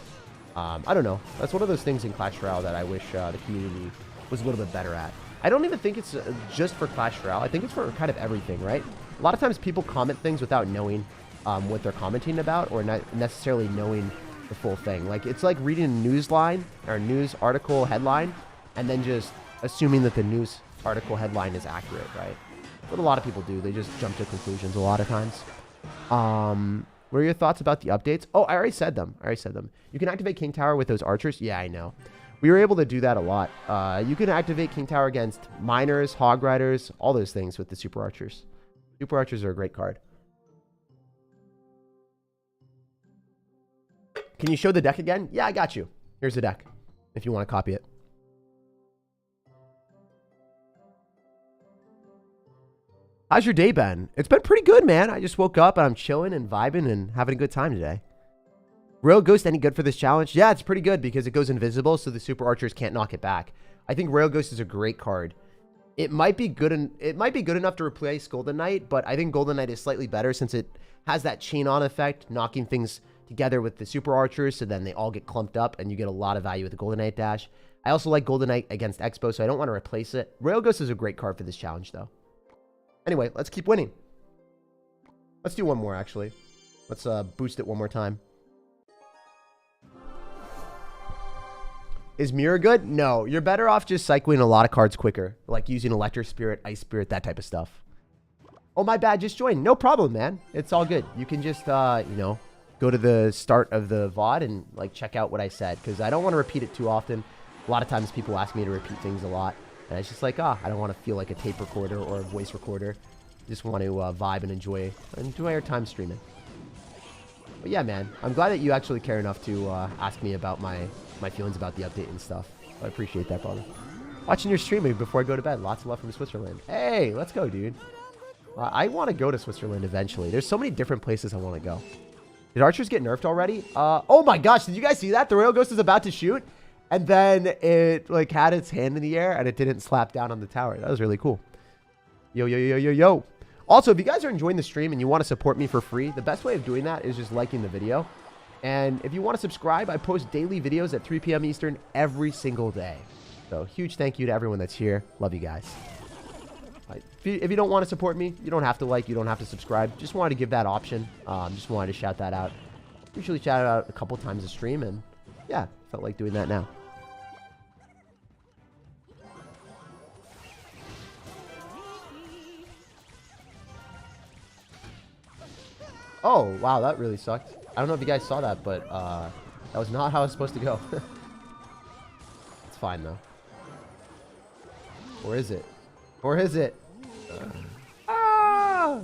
I don't know. That's one of those things in Clash Royale that I wish the community was a little bit better at. I don't even think it's just for Clash Royale. I think it's for kind of everything, right? A lot of times people comment things without knowing what they're commenting about, or not necessarily knowing the full thing. Like, it's like reading a news line or news article headline and then just assuming that the news article headline is accurate, right? What a lot of people do. They just jump to conclusions a lot of times. What are your thoughts about the updates? Oh, I already said them. You can activate King Tower with those archers. Yeah, I know. We were able to do that a lot. You can activate King Tower against miners, hog riders, all those things with the super archers. Super archers are a great card. Can you show the deck again? Yeah, I got you. Here's the deck if you want to copy it. How's your day been? It's been pretty good, man. I just woke up and I'm chilling and vibing and having a good time today. Royal Ghost any good for this challenge? Yeah, it's pretty good because it goes invisible, so the super archers can't knock it back. I think Royal Ghost is a great card. It might be good enough to replace Golden Knight, but I think Golden Knight is slightly better since it has that chain on effect, knocking things together with the super archers, so then they all get clumped up and you get a lot of value with the Golden Knight dash. I also like Golden Knight against Expo, so I don't want to replace it. Royal Ghost is a great card for this challenge, though. Anyway, let's keep winning. Let's do one more, actually. Let's boost it one more time. Is Mirror good? No. You're better off just cycling a lot of cards quicker. Like using Electric Spirit, Ice Spirit, that type of stuff. Oh, my bad. Just join. No problem, man. It's all good. You can just, you know, go to the start of the VOD and, like, check out what I said. Because I don't want to repeat it too often. A lot of times people ask me to repeat things a lot. And it's just like, I don't want to feel like a tape recorder or a voice recorder. Just want to vibe and enjoy our time streaming. But yeah, man, I'm glad that you actually care enough to ask me about my feelings about the update and stuff. I appreciate that, brother. Watching your streaming before I go to bed. Lots of love from Switzerland. Hey, let's go, dude. I want to go to Switzerland eventually. There's so many different places I want to go. Did archers get nerfed already? Oh my gosh, did you guys see that? The Royal Ghost is about to shoot, and then it like had its hand in the air, and it didn't slap down on the tower. That was really cool. Yo, yo, yo, yo, yo. Also, if you guys are enjoying the stream and you want to support me for free, the best way of doing that is just liking the video. And if you want to subscribe, I post daily videos at 3 p.m. Eastern every single day. So huge thank you to everyone that's here. Love you guys. If you don't want to support me, you don't have to like, you don't have to subscribe. Just wanted to give that option. Just wanted to shout that out. Usually shout it out a couple times a stream, and yeah, felt like doing that now. Oh, wow, that really sucked. I don't know if you guys saw that, but that was not how it was supposed to go. It's fine, though. Or is it? Or is it? Ah!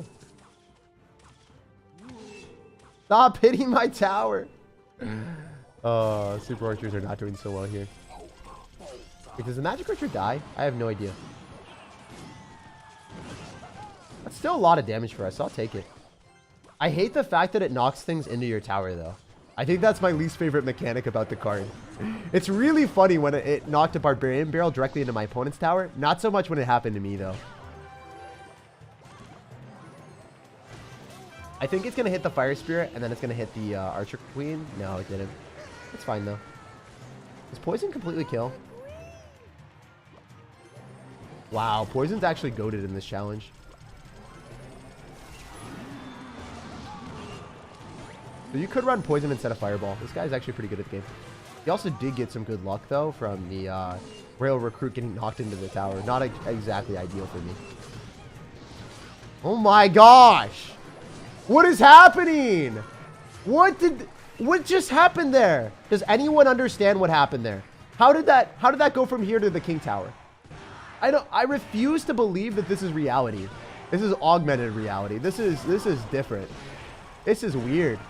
Stop hitting my tower. Super archers are not doing so well here. Wait, does the magic archer die? I have no idea. That's still a lot of damage for us. So I'll take it. I hate the fact that it knocks things into your tower, though. I think that's my least favorite mechanic about the card. It's really funny when it knocked a Barbarian Barrel directly into my opponent's tower. Not so much when it happened to me, though. I think it's going to hit the Fire Spirit, and then it's going to hit the Archer Queen. No, it didn't. It's fine, though. Does Poison completely kill? Wow, Poison's actually goated in this challenge. So you could run Poison instead of Fireball. This guy's actually pretty good at the game. He also did get some good luck, though, from the Rail Recruit getting knocked into the tower. Not exactly ideal for me. Oh my gosh! What is happening? What just happened there? Does anyone understand what happened there? How did that go from here to the King Tower? I refuse to believe that this is reality. This is augmented reality. This is different. This is weird.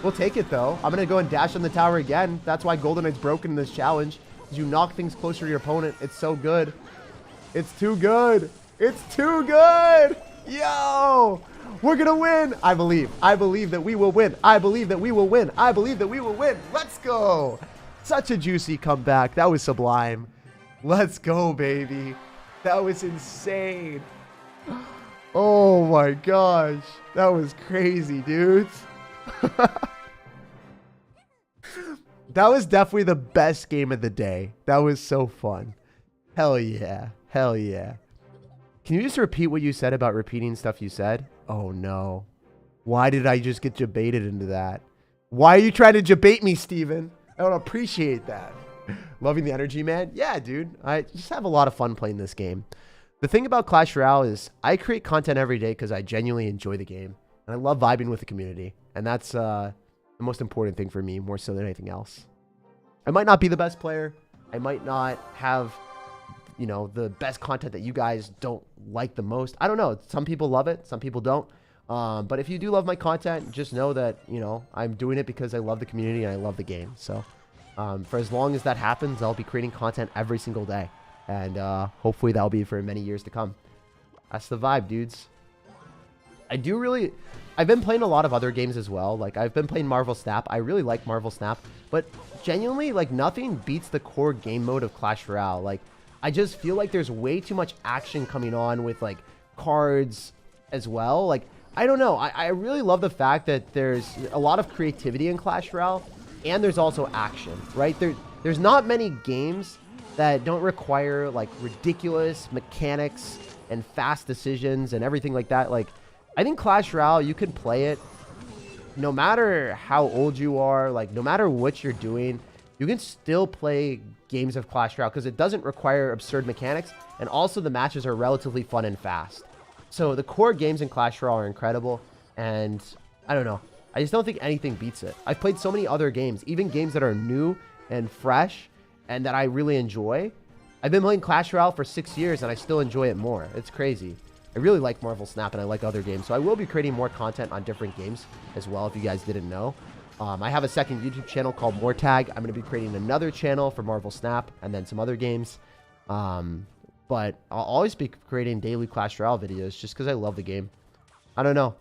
We'll take it, though. I'm going to go and dash on the tower again. That's why Golden Knight's broken in this challenge. You knock things closer to your opponent. It's so good. It's too good. It's too good. Yo! We're going to win. I believe. I believe that we will win. I believe that we will win. I believe that we will win. Let's go. Such a juicy comeback. That was sublime. Let's go, baby. That was insane. Oh, my gosh. That was crazy, dudes. That was definitely the best game of the day. That was so fun. Hell yeah. Hell yeah. Can you just repeat what you said about repeating stuff you said? Oh no. Why did I just get jebaited into that? Why are you trying to jebait me, Steven? I don't appreciate that. Loving the energy, man. Yeah, dude. I just have a lot of fun playing this game. The thing about Clash Royale is I create content every day because I genuinely enjoy the game. And I love vibing with the community. And that's the most important thing for me, more so than anything else. I might not be the best player. I might not have, you know, the best content that you guys don't like the most. I don't know. Some people love it. Some people don't. But if you do love my content, just know that, you know, I'm doing it because I love the community and I love the game. So for as long as that happens, I'll be creating content every single day. And hopefully that'll be for many years to come. That's the vibe, dudes. I do really... I've been playing a lot of other games as well. Like, I've been playing Marvel Snap. I really like Marvel Snap. But genuinely, like, nothing beats the core game mode of Clash Royale. Like, I just feel like there's way too much action coming on with, like, cards as well. Like, I don't know. I really love the fact that there's a lot of creativity in Clash Royale. And there's also action, right? There's not many games that don't require, like, ridiculous mechanics and fast decisions and everything like that. Like, I think Clash Royale, you can play it no matter how old you are, like, no matter what you're doing, you can still play games of Clash Royale because it doesn't require absurd mechanics, and also the matches are relatively fun and fast. So the core games in Clash Royale are incredible, and I don't know. I just don't think anything beats it. I've played so many other games, even games that are new and fresh and that I really enjoy. I've been playing Clash Royale for 6 years and I still enjoy it more. It's crazy. I really like Marvel Snap and I like other games. So I will be creating more content on different games as well, if you guys didn't know. I have a second YouTube channel called SirTag. I'm going to be creating another channel for Marvel Snap and then some other games. But I'll always be creating daily Clash Royale videos just because I love the game. I don't know.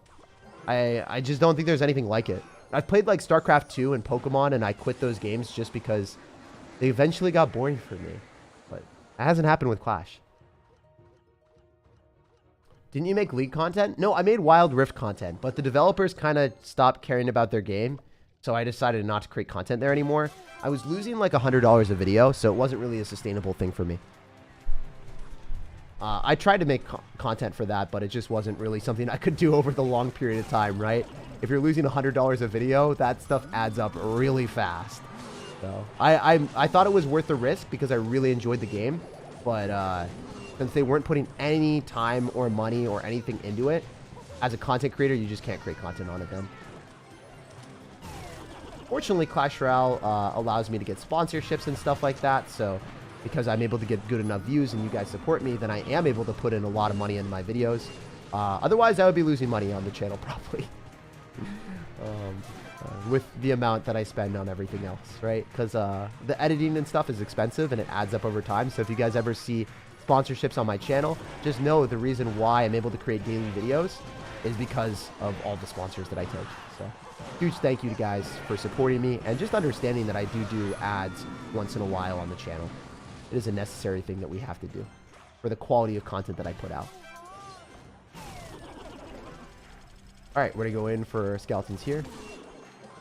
I just don't think there's anything like it. I've played like StarCraft 2 and Pokemon, and I quit those games just because they eventually got boring for me. But it hasn't happened with Clash. Didn't you make League content? No, I made Wild Rift content, but the developers kind of stopped caring about their game, so I decided not to create content there anymore. I was losing like $100 a video, so it wasn't really a sustainable thing for me. I tried to make content for that, but it just wasn't really something I could do over the long period of time, right? If you're losing $100 a video, that stuff adds up really fast. So I thought it was worth the risk because I really enjoyed the game, but since they weren't putting any time or money or anything into it, as a content creator, you just can't create content on it then. Fortunately, Clash Royale allows me to get sponsorships and stuff like that, so because I'm able to get good enough views and you guys support me, then I am able to put in a lot of money into my videos. Otherwise, I would be losing money on the channel probably. With the amount that I spend on everything else, right? Because the editing and stuff is expensive and it adds up over time. So if you guys ever see sponsorships on my channel, just know the reason why I'm able to create daily videos is because of all the sponsors that I take. So huge thank you to guys for supporting me and just understanding that I do ads once in a while on the channel. It is a necessary thing that we have to do for the quality of content that I put out. All right, we're going to go in for skeletons here.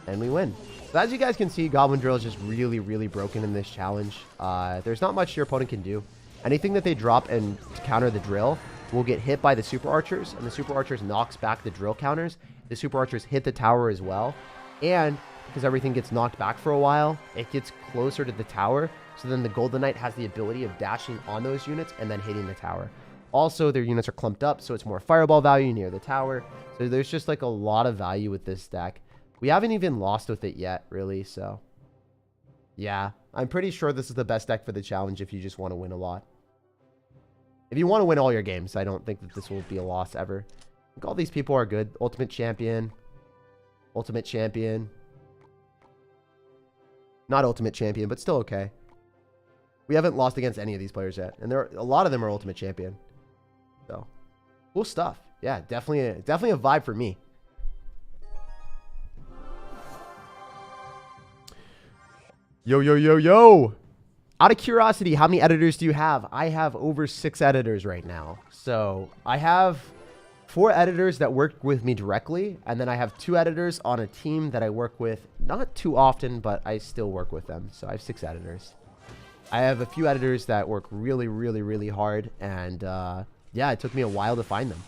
And we win. So as you guys can see, Goblin Drill is just really, really broken in this challenge. There's not much your opponent can do. Anything that they drop and counter the drill will get hit by the Super Archers. And the Super Archers knocks back the drill counters. The Super Archers hit the tower as well. And because everything gets knocked back for a while, it gets closer to the tower. So then the Golden Knight has the ability of dashing on those units and then hitting the tower. Also, their units are clumped up, so it's more fireball value near the tower. So there's just like a lot of value with this deck. We haven't even lost with it yet, really, so yeah. I'm pretty sure this is the best deck for the challenge if you just want to win a lot. If you want to win all your games, I don't think that this will be a loss ever. I think all these people are good. Ultimate Champion. Ultimate Champion. Not Ultimate Champion, but still okay. We haven't lost against any of these players yet. And a lot of them are Ultimate Champion. So, cool stuff. Yeah, definitely a vibe for me. Yo, yo, yo, yo. Out of curiosity, how many editors do you have? I have over 6 editors right now. So I have 4 editors that work with me directly. And then I have 2 editors on a team that I work with not too often, but I still work with them. So I have 6 editors. I have a few editors that work really, really, really hard. And yeah, it took me a while to find them.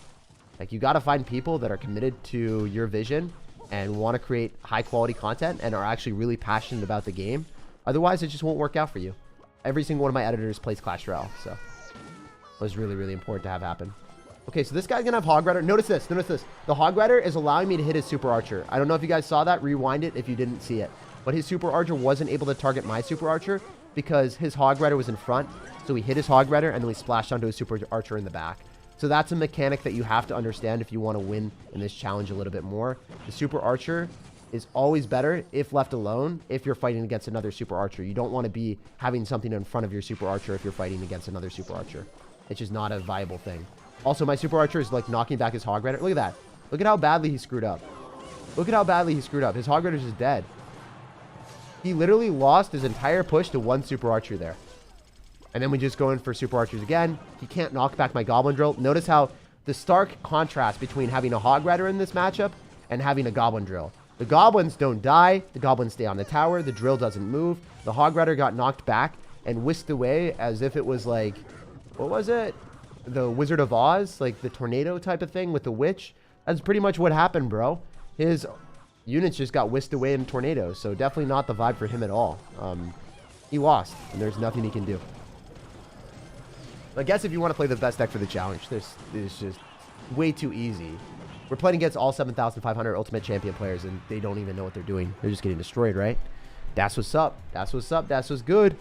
Like, you got to find people that are committed to your vision and want to create high quality content and are actually really passionate about the game. Otherwise, it just won't work out for you. Every single one of my editors plays Clash Royale, so it was really, really important to have happen. Okay, so this guy's going to have Hog Rider. Notice this. Notice this. The Hog Rider is allowing me to hit his Super Archer. I don't know if you guys saw that. Rewind it if you didn't see it. But his Super Archer wasn't able to target my Super Archer because his Hog Rider was in front. So we hit his Hog Rider, and then we splashed onto his Super Archer in the back. So that's a mechanic that you have to understand if you want to win in this challenge a little bit more. The Super Archer is always better if left alone if you're fighting against another Super Archer. You don't want to be having something in front of your Super Archer if you're fighting against another Super Archer. It's just not a viable thing. Also, my Super Archer is like knocking back his Hog Rider. Look at that. Look at how badly he screwed up. Look at how badly he screwed up. His Hog Rider's just dead. He literally lost his entire push to one Super Archer there. And then we just go in for Super Archers again. He can't knock back my Goblin Drill. Notice how the stark contrast between having a Hog Rider in this matchup and having a Goblin Drill. The Goblins don't die. The Goblins stay on the tower. The Drill doesn't move. The Hog Rider got knocked back and whisked away as if it was like, what was it? The Wizard of Oz? Like the tornado type of thing with the witch? That's pretty much what happened, bro. His units just got whisked away in tornadoes. So definitely not the vibe for him at all. He lost, and there's nothing he can do. I guess if you want to play the best deck for the challenge, this is just way too easy. We're playing against all 7,500 Ultimate Champion players, and they don't even know what they're doing. They're just getting destroyed, right? That's what's up. That's what's up. That's what's good.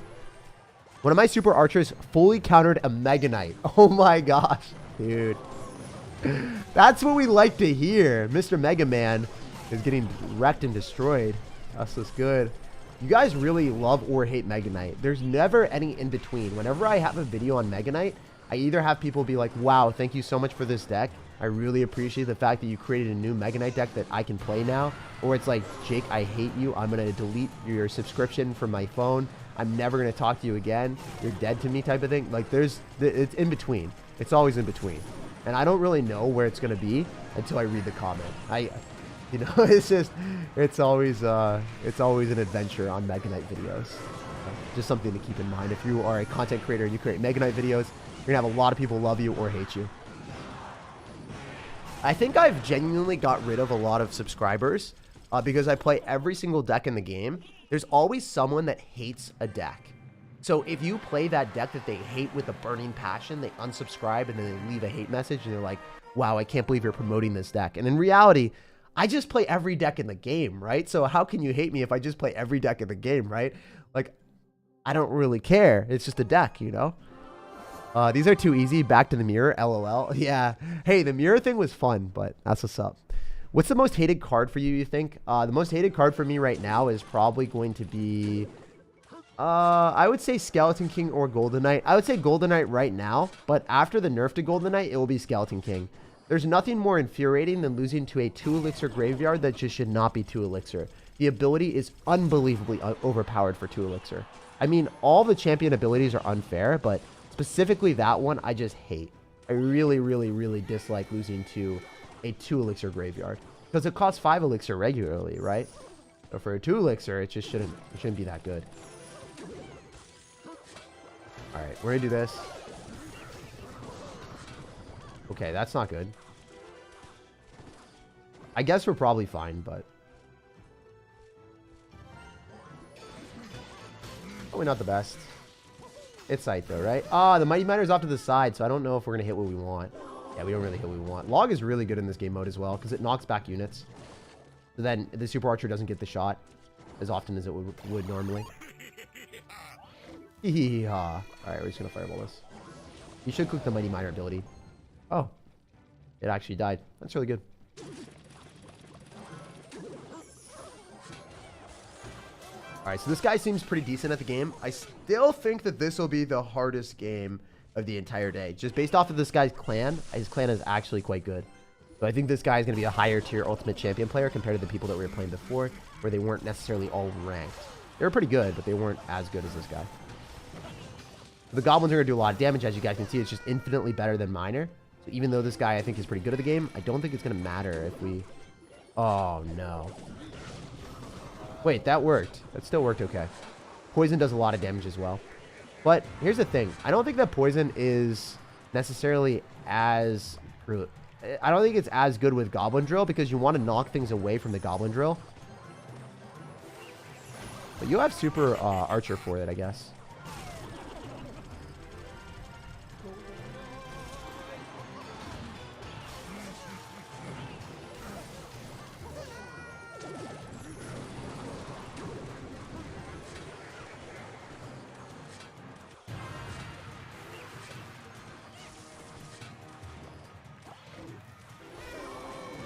One of my Super Archers fully countered a Mega Knight. Oh my gosh, dude. That's what we like to hear. Mr. Mega Man is getting wrecked and destroyed. That's what's good. You guys really love or hate Mega Knight. There's never any in between. Whenever I have a video on Mega Knight, I either have people be like, wow, thank you so much for this deck. I really appreciate the fact that you created a new Mega Knight deck that I can play now. Or it's like, Jake, I hate you. I'm going to delete your subscription from my phone. I'm never going to talk to you again. You're dead to me type of thing. Like it's in between. It's always in between. And I don't really know where it's going to be until I read the comment. You know, it's always an adventure on Mega Knight videos. Just something to keep in mind. If you are a content creator and you create Mega Knight videos, you're going to have a lot of people love you or hate you. I think I've genuinely got rid of a lot of subscribers because I play every single deck in the game. There's always someone that hates a deck. So if you play that deck that they hate with a burning passion, they unsubscribe and then they leave a hate message and they're like, wow, I can't believe you're promoting this deck. And in reality, I just play every deck in the game, right? So how can you hate me if I just play every deck in the game, right? Like, I don't really care. It's just a deck, you know? These are too easy. Back to the mirror, LOL. Yeah. Hey, the mirror thing was fun, but that's what's up. What's the most hated card for you think? The most hated card for me right now is probably going to be... I would say Skeleton King or Golden Knight. I would say Golden Knight right now, but after the nerf to Golden Knight, it will be Skeleton King. There's nothing more infuriating than losing to a 2-elixir graveyard that just should not be 2-elixir. The ability is unbelievably overpowered for 2-elixir. I mean, all the champion abilities are unfair, but specifically that one, I just hate. I really, really, really dislike losing to a 2-elixir graveyard because it costs 5-elixir regularly, right? So for a 2-elixir, it just shouldn't be that good. All right, we're gonna do this. Okay, that's not good. I guess we're probably fine, but probably not the best. It's sight though, right? Ah, the Mighty Miner's off to the side, so I don't know if we're gonna hit what we want. Yeah, we don't really hit what we want. Log is really good in this game mode as well, because it knocks back units. So then the Super Archer doesn't get the shot as often as it would normally. Alright, we're just gonna fireball this. You should click the Mighty Miner ability. Oh, it actually died. That's really good. Alright, so this guy seems pretty decent at the game. I still think that this will be the hardest game of the entire day. Just based off of this guy's clan, his clan is actually quite good. So I think this guy is going to be a higher tier Ultimate Champion player compared to the people that we were playing before, where they weren't necessarily all ranked. They were pretty good, but they weren't as good as this guy. The Goblins are going to do a lot of damage. As you guys can see, it's just infinitely better than Miner. So even though this guy I think is pretty good at the game, I don't think it's going to matter if we... Oh, no. Wait, that worked. That still worked okay. Poison does a lot of damage as well. But here's the thing. I don't think that Poison is necessarily as... I don't think it's as good with Goblin Drill because you want to knock things away from the Goblin Drill. But you have Super Archer for it, I guess.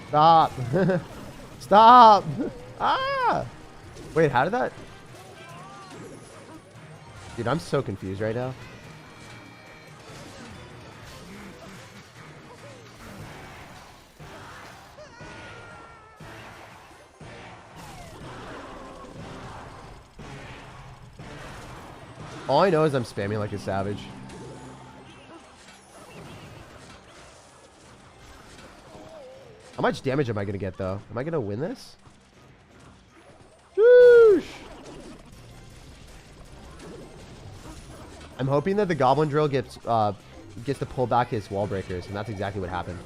Stop. Stop. Ah. Wait, how did that... Dude, I'm so confused right now. All I know is I'm spamming like a savage. How much damage am I going to get, though? Am I going to win this? Whoosh! I'm hoping that the Goblin Drill gets to pull back his wall breakers, and that's exactly what happened.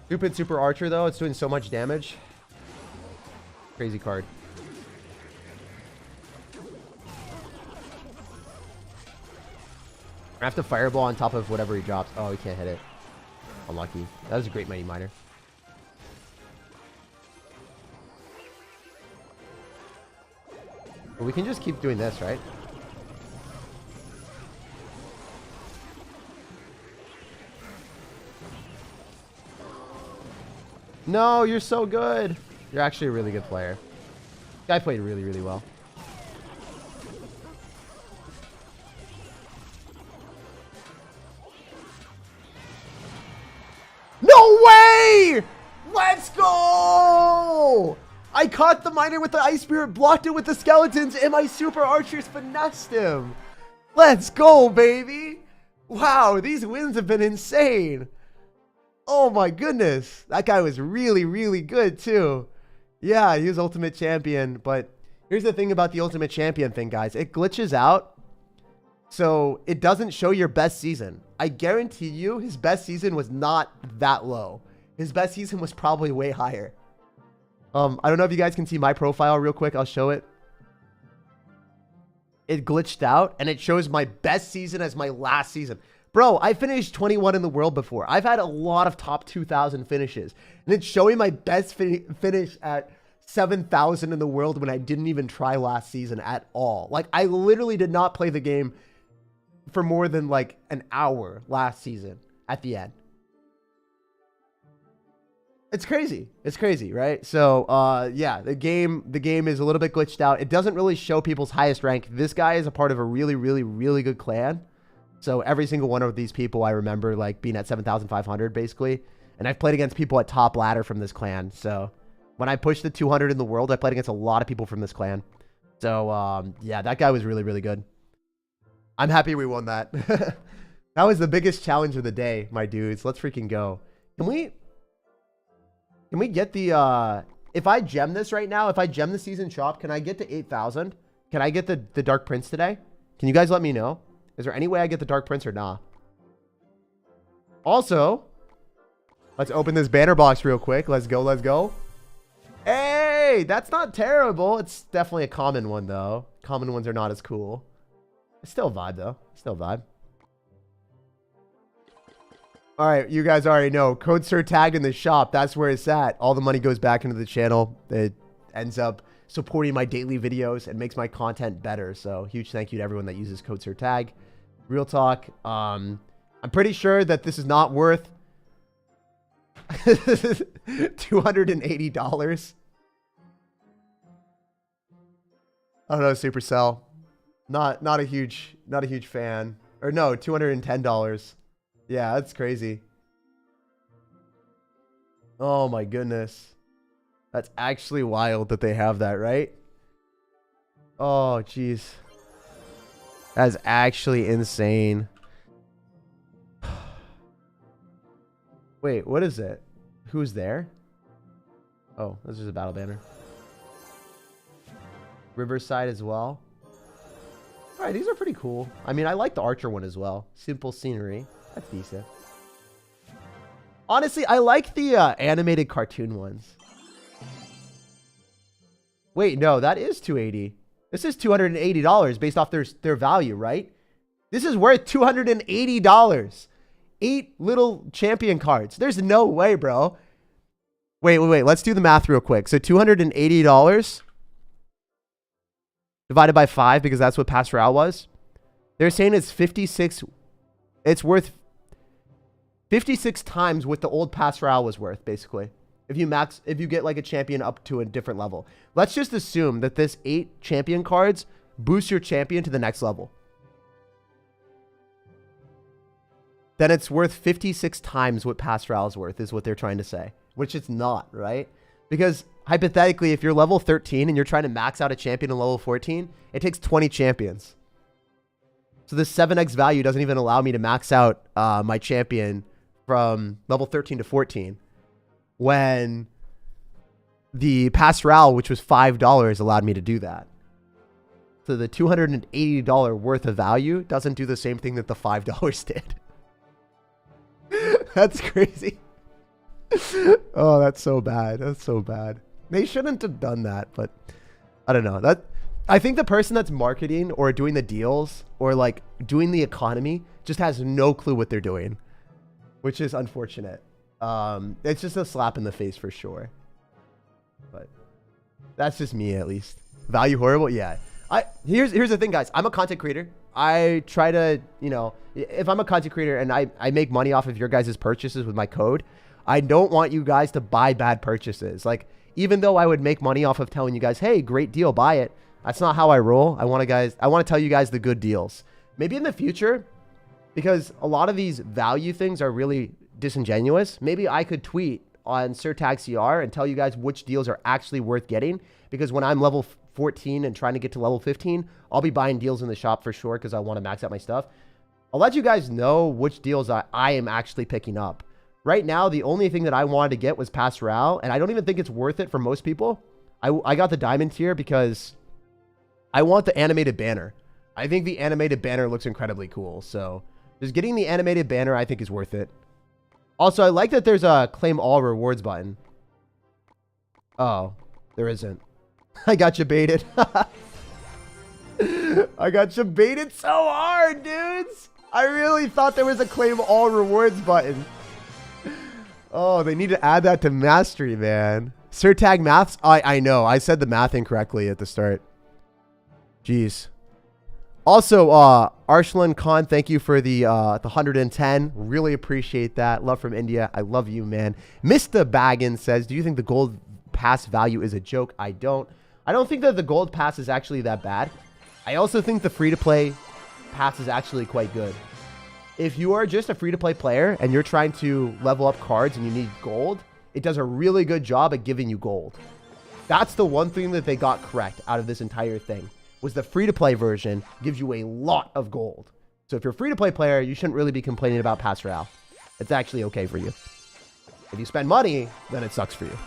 Stupid Super Archer, though. It's doing so much damage. Crazy card. I have to Fireball on top of whatever he drops. Oh, he can't hit it. Unlucky. That was a great Mighty Miner. But we can just keep doing this, right? No, you're so good. You're actually a really good player. Guy played really, really well. No way! Let's go! I caught the miner with the Ice Spirit, blocked it with the skeletons, and my Super Archers finessed him. Let's go, baby! Wow, these wins have been insane. Oh my goodness. That guy was really, really good too. Yeah, he was Ultimate Champion, but here's the thing about the Ultimate Champion thing, guys. It glitches out, so it doesn't show your best season. I guarantee you his best season was not that low. His best season was probably way higher. I don't know if you guys can see my profile real quick. I'll show it. It glitched out, and it shows my best season as my last season. Bro, I finished 21 in the world before. I've had a lot of top 2,000 finishes. And it's showing my best finish at 7,000 in the world when I didn't even try last season at all. Like, I literally did not play the game for more than like an hour last season at the end. It's crazy. It's crazy, right? So, yeah, the game is a little bit glitched out. It doesn't really show people's highest rank. This guy is a part of a really, really, really good clan. So every single one of these people I remember like being at 7,500 basically. And I've played against people at top ladder from this clan. So when I pushed the 200 in the world, I played against a lot of people from this clan. So, yeah, that guy was really, really good. I'm happy we won that. That was the biggest challenge of the day, my dudes. Let's freaking go. Can we get the, if I gem this right now, if I gem the season shop, can I get to 8,000? Can I get the Dark Prince today? Can you guys let me know? Is there any way I get the Dark Prince or nah? Also, let's open this banner box real quick. Let's go, let's go. Hey, that's not terrible. It's definitely a common one, though. Common ones are not as cool. It's still a vibe, though. Still a vibe. All right, you guys already know. Code SirTag in the shop. That's where it's at. All the money goes back into the channel. It ends up supporting my daily videos and makes my content better. So huge thank you to everyone that uses code SirTag. Real talk. I'm pretty sure that this is not worth $280. I don't know, Supercell. Not a huge fan. Or no, $210. Yeah, that's crazy. Oh my goodness. That's actually wild that they have that, right? Oh, jeez. That's actually insane. Wait, what is it? Who's there? Oh, this is a battle banner. Riverside as well. All right, these are pretty cool. I mean, I like the Archer one as well. Simple scenery. That's decent. Honestly, I like the animated cartoon ones. Wait, no, that is $280. This is $280 based off their value, right? This is worth $280. 8 little champion cards. There's no way, bro. Wait. Let's do the math real quick. So $280 divided by 5, because that's what Pass Royale was. They're saying it's 56. It's worth 56 times what the old Pass Royale was worth, basically. If you get like a champion up to a different level. Let's just assume that this 8 champion cards boost your champion to the next level. Then it's worth 56 times what Pass Royale is worth, is what they're trying to say. Which it's not, right? Because hypothetically, if you're level 13 and you're trying to max out a champion in level 14, it takes 20 champions. So this 7x value doesn't even allow me to max out my champion from level 13 to 14. When the Royale, which was $5, allowed me to do that. So the $280 worth of value doesn't do the same thing that the $5 did. That's crazy. Oh, that's so bad. That's so bad. They shouldn't have done that, but I don't know. I think the person that's marketing or doing the deals or like doing the economy just has no clue what they're doing, which is unfortunate. It's just a slap in the face for sure. But that's just me, at least. Value horrible? Yeah. Here's the thing, guys. I'm a content creator. I try to, you know, if I'm a content creator and I make money off of your guys' purchases with my code, I don't want you guys to buy bad purchases. Like, even though I would make money off of telling you guys, hey, great deal, buy it. That's not how I roll. I want to tell you guys the good deals. Maybe in the future, because a lot of these value things are really disingenuous, maybe I could tweet on SirTagCR and tell you guys which deals are actually worth getting. Because when I'm level 14 and trying to get to level 15, I'll be buying deals in the shop for sure because I want to max out my stuff. I'll let you guys know which deals I am actually picking up. Right now, the only thing that I wanted to get was Royale, and I don't even think it's worth it for most people. I got the diamond tier because I want the animated banner. I think the animated banner looks incredibly cool. So just getting the animated banner, I think, is worth it. Also, I like that there's a claim all rewards button. Oh, there isn't. I got you baited. I got you baited so hard, dudes. I really thought there was a claim all rewards button. Oh, they need to add that to mastery, man. SirTag maths? I know. I said the math incorrectly at the start. Jeez. Also, Arslan Khan, thank you for the 110. Really appreciate that. Love from India. I love you, man. Mr. Baggins says, do you think the gold pass value is a joke? I don't think that the gold pass is actually that bad. I also think the free-to-play pass is actually quite good. If you are just a free-to-play player and you're trying to level up cards and you need gold, it does a really good job at giving you gold. That's the one thing that they got correct out of this entire thing, was the free-to-play version gives you a lot of gold. So if you're a free-to-play player, you shouldn't really be complaining about Pass Royale. It's actually okay for you. If you spend money, then it sucks for you.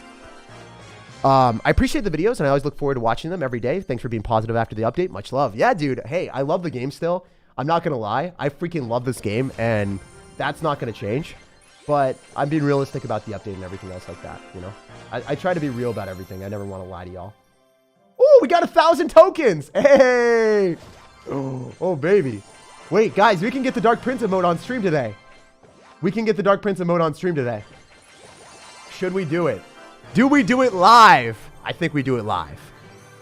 I appreciate the videos, and I always look forward to watching them every day. Thanks for being positive after the update. Much love. Yeah, dude. Hey, I love the game still. I'm not going to lie. I freaking love this game, and that's not going to change. But I'm being realistic about the update and everything else like that, you know? I try to be real about everything. I never want to lie to y'all. Oh, we got 1,000 tokens. Hey. Oh, baby. Wait, guys, we can get the Dark Prince emote on stream today. We can get the Dark Prince emote on stream today. Should we do it? Do we do it live? I think we do it live.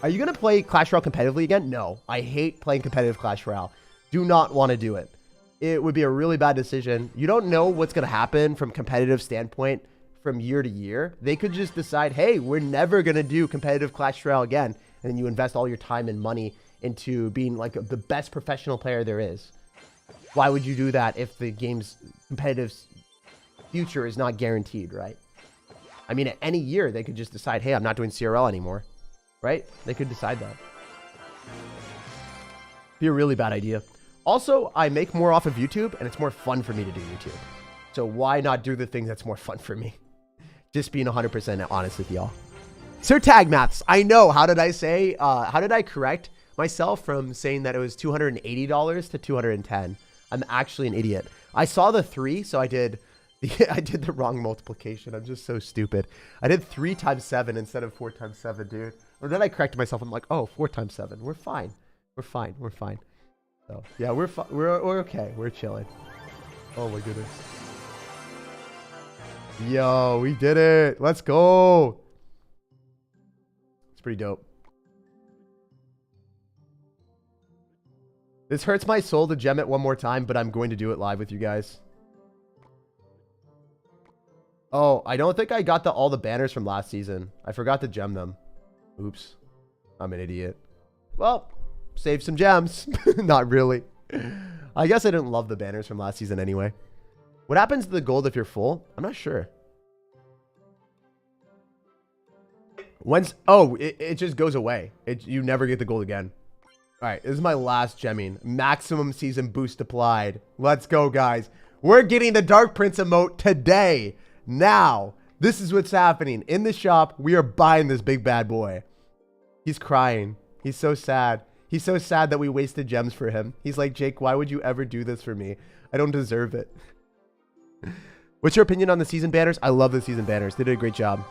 Are you going to play Clash Royale competitively again? No. I hate playing competitive Clash Royale. Do not want to do it. It would be a really bad decision. You don't know what's going to happen from competitive standpoint from year to year. They could just decide, hey, we're never going to do competitive Clash Royale again. And then you invest all your time and money into being like the best professional player there is. Why would you do that if the game's competitive future is not guaranteed, right? I mean, at any year, they could just decide, hey, I'm not doing CRL anymore, right? They could decide that. Be a really bad idea. Also, I make more off of YouTube, and it's more fun for me to do YouTube. So why not do the thing that's more fun for me? Just being 100% honest with y'all. SirTag maths. I know. How did I say? How did I correct myself from saying that it was $280 to $210? I'm actually an idiot. I saw the 3, so I did the wrong multiplication. I'm just so stupid. I did 3 times 7 instead of 4 times 7, dude. Or then I corrected myself. I'm like, oh, 4 times 7. We're fine. We're fine. We're fine. So yeah, we're okay. We're chilling. Oh my goodness. Yo, we did it. Let's go. It's pretty dope. This hurts my soul to gem it one more time, but I'm going to do it live with you guys. Oh, I don't think I got all the banners from last season. I forgot to gem them. Oops. I'm an idiot. Well, save some gems. Not really. I guess I didn't love the banners from last season anyway. What happens to the gold if you're full? I'm not sure. Once, oh, it just goes away. You never get the gold again. All right, this is my last gemming. Maximum season boost applied. Let's go, guys. We're getting the Dark Prince emote today. Now, this is what's happening. In the shop, we are buying this big bad boy. He's crying. He's so sad. He's so sad that we wasted gems for him. He's like, Jake, why would you ever do this for me? I don't deserve it. What's your opinion on the season banners? I love the season banners. They did a great job.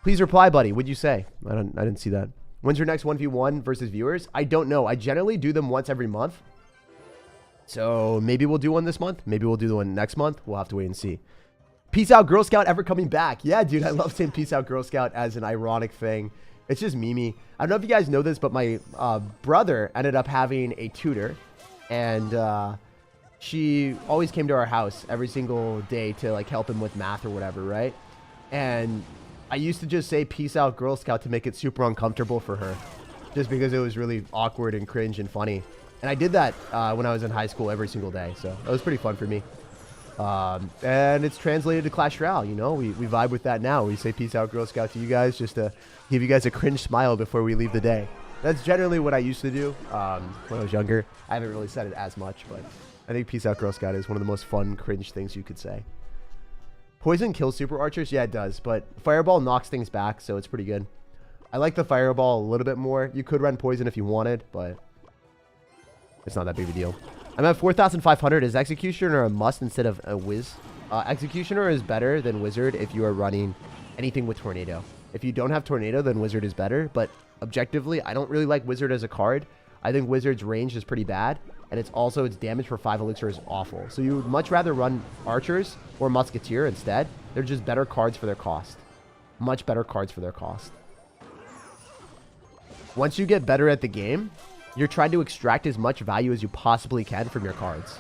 Please reply, buddy. What'd you say? I didn't see that. When's your next 1v1 versus viewers? I don't know. I generally do them once every month. So maybe we'll do one this month. Maybe we'll do the one next month. We'll have to wait and see. Peace out, Girl Scout ever coming back. Yeah, dude. I love saying peace out, Girl Scout as an ironic thing. It's just Mimi. I don't know if you guys know this, but my brother ended up having a tutor. And she always came to our house every single day to like help him with math or whatever, right? And I used to just say peace out Girl Scout to make it super uncomfortable for her, just because it was really awkward and cringe and funny. And I did that when I was in high school every single day, so that was pretty fun for me. And it's translated to Clash Royale, you know, we vibe with that now. We say peace out Girl Scout to you guys just to give you guys a cringe smile before we leave the day. That's generally what I used to do when I was younger. I haven't really said it as much, but I think peace out Girl Scout is one of the most fun cringe things you could say. Poison kills super archers? Yeah, it does, but Fireball knocks things back, so it's pretty good. I like the Fireball a little bit more. You could run Poison if you wanted, but it's not that big of a deal. I'm at 4,500. Is Executioner a must instead of a Wiz? Executioner is better than Wizard if you are running anything with Tornado. If you don't have Tornado, then Wizard is better, but objectively, I don't really like Wizard as a card. I think Wizard's range is pretty bad, and it's also its damage for 5 elixir is awful. So you would much rather run Archers or Musketeer instead. They're just better cards for their cost. Much better cards for their cost. Once you get better at the game, you're trying to extract as much value as you possibly can from your cards.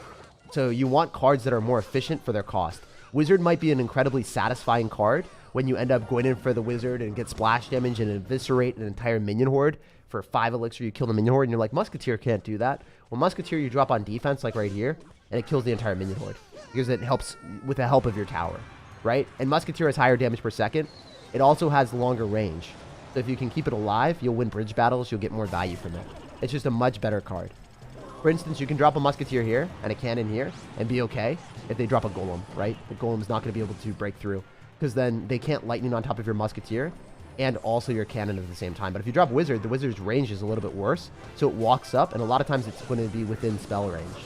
So you want cards that are more efficient for their cost. Wizard might be an incredibly satisfying card when you end up going in for the Wizard and get splash damage and eviscerate an entire minion horde. For 5 elixir, you kill the minion horde, and you're like, Musketeer can't do that. Well, Musketeer, you drop on defense, like right here, and it kills the entire minion horde. Because it helps with the help of your tower, right? And Musketeer has higher damage per second. It also has longer range. So if you can keep it alive, you'll win bridge battles, you'll get more value from it. It's just a much better card. For instance, you can drop a Musketeer here, and a cannon here, and be okay if they drop a Golem, right? The Golem's not going to be able to break through, because then they can't lightning on top of your Musketeer, and also your cannon at the same time. But if you drop Wizard, the Wizard's range is a little bit worse, so it walks up, and a lot of times it's going to be within spell range.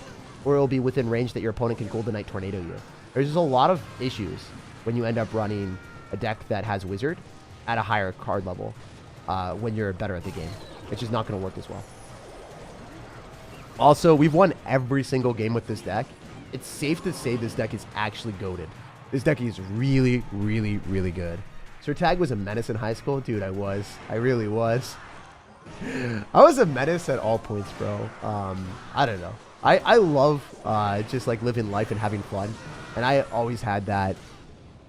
Or it'll be within range that your opponent can Golden Knight Tornado you. There's just a lot of issues when you end up running a deck that has Wizard at a higher card level when you're better at the game. It's just not going to work as well. Also, we've won every single game with this deck. It's safe to say this deck is actually goated. This deck is really, really, really good. SirTag was a menace in high school. Dude, I was. I really was. I was a menace at all points, bro. I don't know. I love just like living life and having fun. And I always had that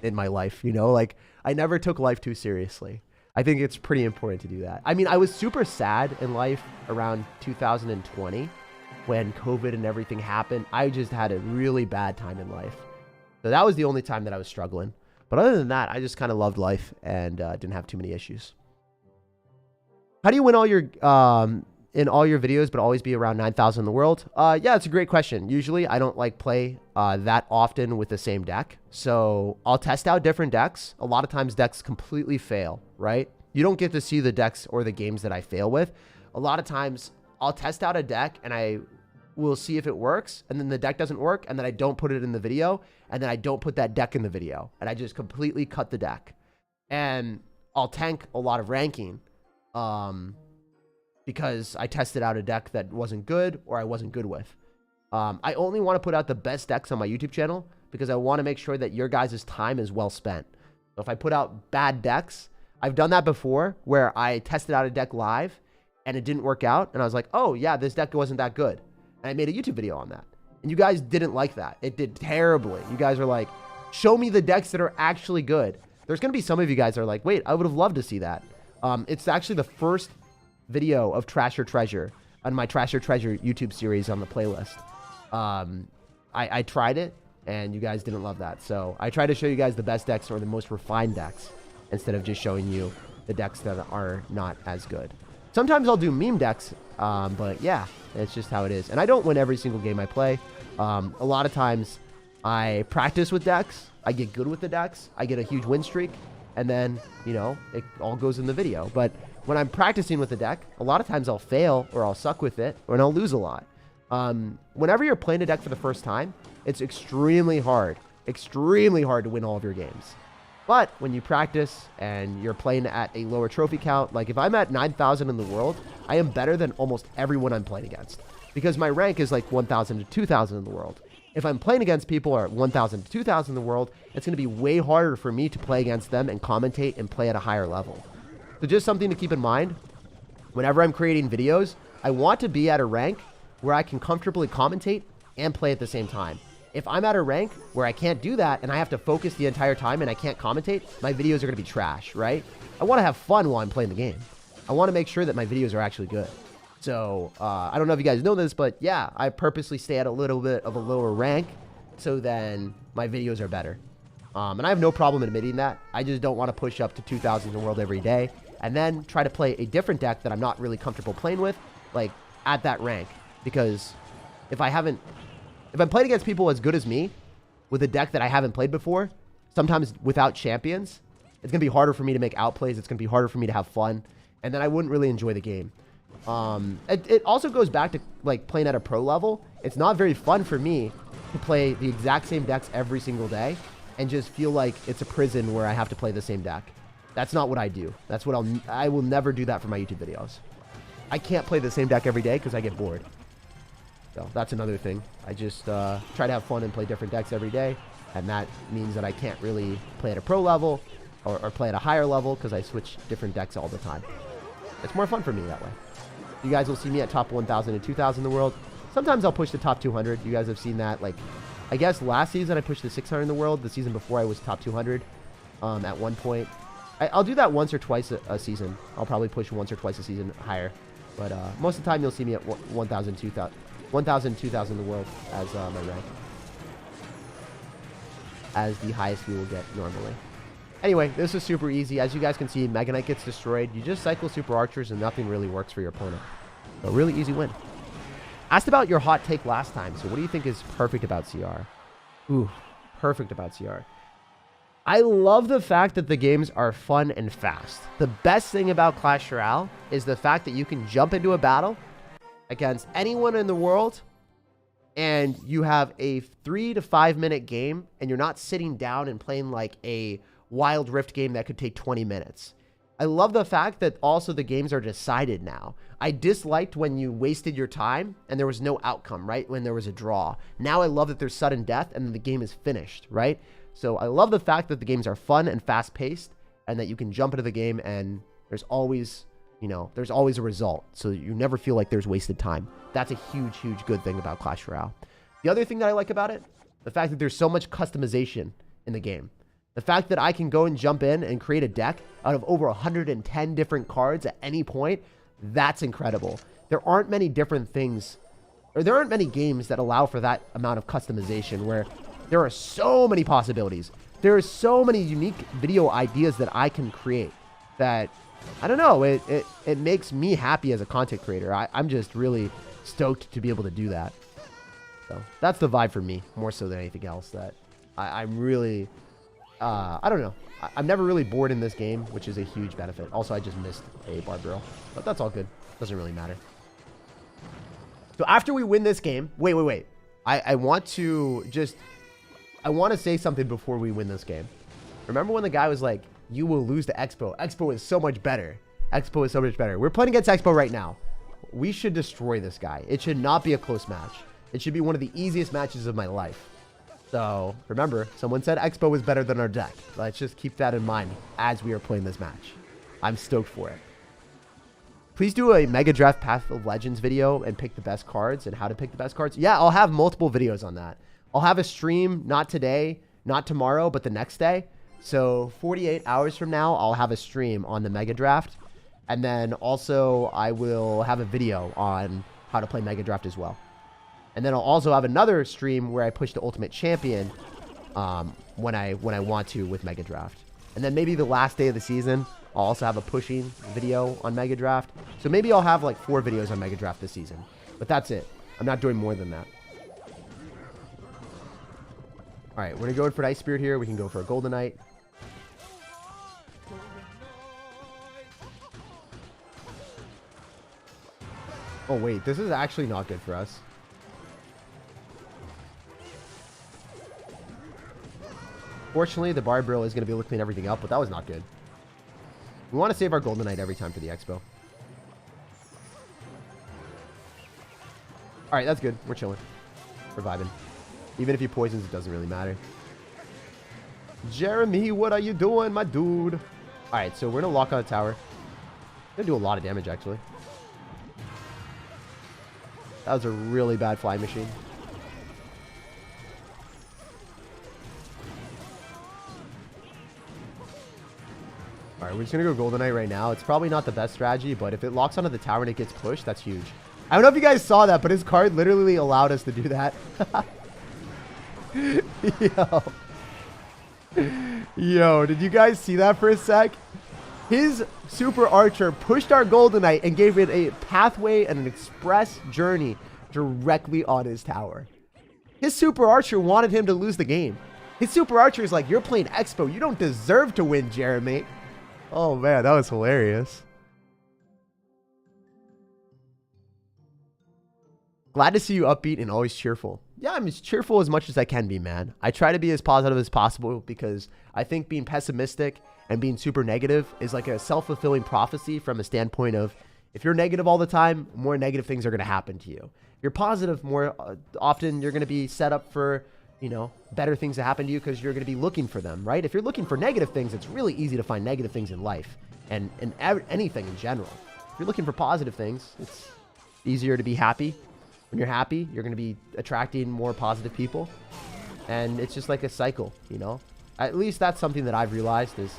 in my life, you know? Like, I never took life too seriously. I think it's pretty important to do that. I mean, I was super sad in life around 2020 when COVID and everything happened. I just had a really bad time in life. So that was the only time that I was struggling. But other than that, I just kind of loved life and didn't have too many issues. How do you win all your in all your videos, but always be around 9,000 in the world? Yeah, it's a great question. Usually, I don't like play that often with the same deck. So I'll test out different decks. A lot of times, decks completely fail, right? You don't get to see the decks or the games that I fail with. A lot of times, I'll test out a deck and I will see if it works, and then the deck doesn't work, and then I don't put it in the video, and then I don't put that deck in the video, and I just completely cut the deck. And I'll tank a lot of ranking because I tested out a deck that wasn't good or I wasn't good with. I only want to put out the best decks on my YouTube channel because I want to make sure that your guys' time is well spent. So if I put out bad decks, I've done that before where I tested out a deck live and it didn't work out, and I was like, oh yeah, this deck wasn't that good. And I made a YouTube video on that. And you guys didn't like that. It did terribly. You guys are like, show me the decks that are actually good. There's going to be some of you guys that are like, wait, I would have loved to see that. It's actually the first video of Trash or Treasure on my Trash or Treasure YouTube series on the playlist. I tried it, and you guys didn't love that. So I try to show you guys the best decks or the most refined decks instead of just showing you the decks that are not as good. Sometimes I'll do meme decks, but yeah, it's just how it is. And I don't win every single game I play. A lot of times I practice with decks, I get good with the decks, I get a huge win streak, and then, you know, it all goes in the video. But when I'm practicing with the deck, a lot of times I'll fail or I'll suck with it or I'll lose a lot. Whenever you're playing a deck for the first time, it's extremely hard to win all of your games. But when you practice and you're playing at a lower trophy count, like if I'm at 9,000 in the world, I am better than almost everyone I'm playing against because my rank is like 1,000 to 2,000 in the world. If I'm playing against people who are at 1,000 to 2,000 in the world, it's going to be way harder for me to play against them and commentate and play at a higher level. So just something to keep in mind, whenever I'm creating videos, I want to be at a rank where I can comfortably commentate and play at the same time. If I'm at a rank where I can't do that and I have to focus the entire time and I can't commentate, my videos are going to be trash, right? I want to have fun while I'm playing the game. I want to make sure that my videos are actually good. So, I don't know if you guys know this, but yeah, I purposely stay at a little bit of a lower rank so then my videos are better. And I have no problem admitting that. I just don't want to push up to 2,000 in the world every day and then try to play a different deck that I'm not really comfortable playing with, like at that rank. Because if I'm playing against people as good as me with a deck that I haven't played before, sometimes without champions, it's going to be harder for me to make outplays. It's going to be harder for me to have fun. And then I wouldn't really enjoy the game. It also goes back to like playing at a pro level. It's not very fun for me to play the exact same decks every single day and just feel like it's a prison where I have to play the same deck. That's not what I do. That's what I will never do that for my YouTube videos. I can't play the same deck every day because I get bored. So that's another thing. I just try to have fun and play different decks every day. And that means that I can't really play at a pro level or play at a higher level because I switch different decks all the time. It's more fun for me that way. You guys will see me at top 1,000 and 2,000 in the world. Sometimes I'll push the top 200. You guys have seen that. Like, I guess last season I pushed the 600 in the world. The season before I was top 200 at one point. I'll do that once or twice a season. I'll probably push once or twice a season higher. But most of the time you'll see me at 1,000, 2,000 in the world as my rank. As the highest we will get normally. Anyway, this is super easy. As you guys can see, Mega Knight gets destroyed. You just cycle Super Archers and nothing really works for your opponent. A really easy win. Asked about your hot take last time. So what do you think is perfect about CR? Ooh, perfect about CR. I love the fact that the games are fun and fast. The best thing about Clash Royale is the fact that you can jump into a battle against anyone in the world and you have a 3 to 5 minute game and you're not sitting down and playing like a Wild Rift game that could take 20 minutes. I love the fact that also the games are decided now. I disliked when you wasted your time and there was no outcome, right? When there was a draw. Now I love that there's sudden death and the game is finished, right? So I love the fact that the games are fun and fast paced and that you can jump into the game and there's always, you know, there's always a result. So you never feel like there's wasted time. That's a huge, huge good thing about Clash Royale. The other thing that I like about it, the fact that there's so much customization in the game. The fact that I can go and jump in and create a deck out of over 110 different cards at any point, that's incredible. There aren't many different things, or there aren't many games that allow for that amount of customization where there are so many possibilities. There are so many unique video ideas that I can create that, I don't know, it makes me happy as a content creator. I'm just really stoked to be able to do that. So that's the vibe for me, more so than anything else, that I'm really... I don't know. I'm never really bored in this game, which is a huge benefit. Also, I just missed a bar barrel, but that's all good. Doesn't really matter. So after we win this game, wait. I want to say something before we win this game. Remember when the guy was like, you will lose to Expo. Expo is so much better. Expo is so much better. We're playing against Expo right now. We should destroy this guy. It should not be a close match. It should be one of the easiest matches of my life. So, remember, someone said Expo was better than our deck. Let's just keep that in mind as we are playing this match. I'm stoked for it. Please do a Mega Draft Path of Legends video and pick the best cards and how to pick the best cards. Yeah, I'll have multiple videos on that. I'll have a stream, not today, not tomorrow, but the next day. So, 48 hours from now, I'll have a stream on the Mega Draft. And then also, I will have a video on how to play Mega Draft as well. And then I'll also have another stream where I push the Ultimate Champion when I want to with Mega Draft. And then maybe the last day of the season, I'll also have a pushing video on Mega Draft. So maybe I'll have like 4 videos on Mega Draft this season. But that's it. I'm not doing more than that. Alright, we're going to go in for an Ice Spirit here. We can go for a Golden Knight. Oh, wait. This is actually not good for us. Fortunately, the Barbarille is going to be able to clean everything up, but that was not good. We want to save our Golden Knight every time for the Expo. Alright, that's good. We're chilling. We're vibing. Even if he poisons, it doesn't really matter. Jeremy, what are you doing, my dude? Alright, so we're going to lock on the tower. Going to do a lot of damage, actually. That was a really bad flying machine. Alright, we're just going to go Golden Knight right now. It's probably not the best strategy, but if it locks onto the tower and it gets pushed, that's huge. I don't know if you guys saw that, but his card literally allowed us to do that. Yo, did you guys see that for a sec? His Super Archer pushed our Golden Knight and gave it a pathway and an express journey directly on his tower. His Super Archer wanted him to lose the game. His Super Archer is like, you're playing Expo. You don't deserve to win, Jeremy. Oh, man, that was hilarious. Glad to see you upbeat and always cheerful. Yeah, I'm as cheerful as much as I can be, man. I try to be as positive as possible because I think being pessimistic and being super negative is like a self-fulfilling prophecy from a standpoint of if you're negative all the time, more negative things are going to happen to you. If you're positive, more often you're going to be set up for, you know, better things to happen to you because you're going to be looking for them, right? If you're looking for negative things, it's really easy to find negative things in life and anything in general. If you're looking for positive things, it's easier to be happy. When you're happy, you're going to be attracting more positive people. And it's just like a cycle, you know? At least that's something that I've realized is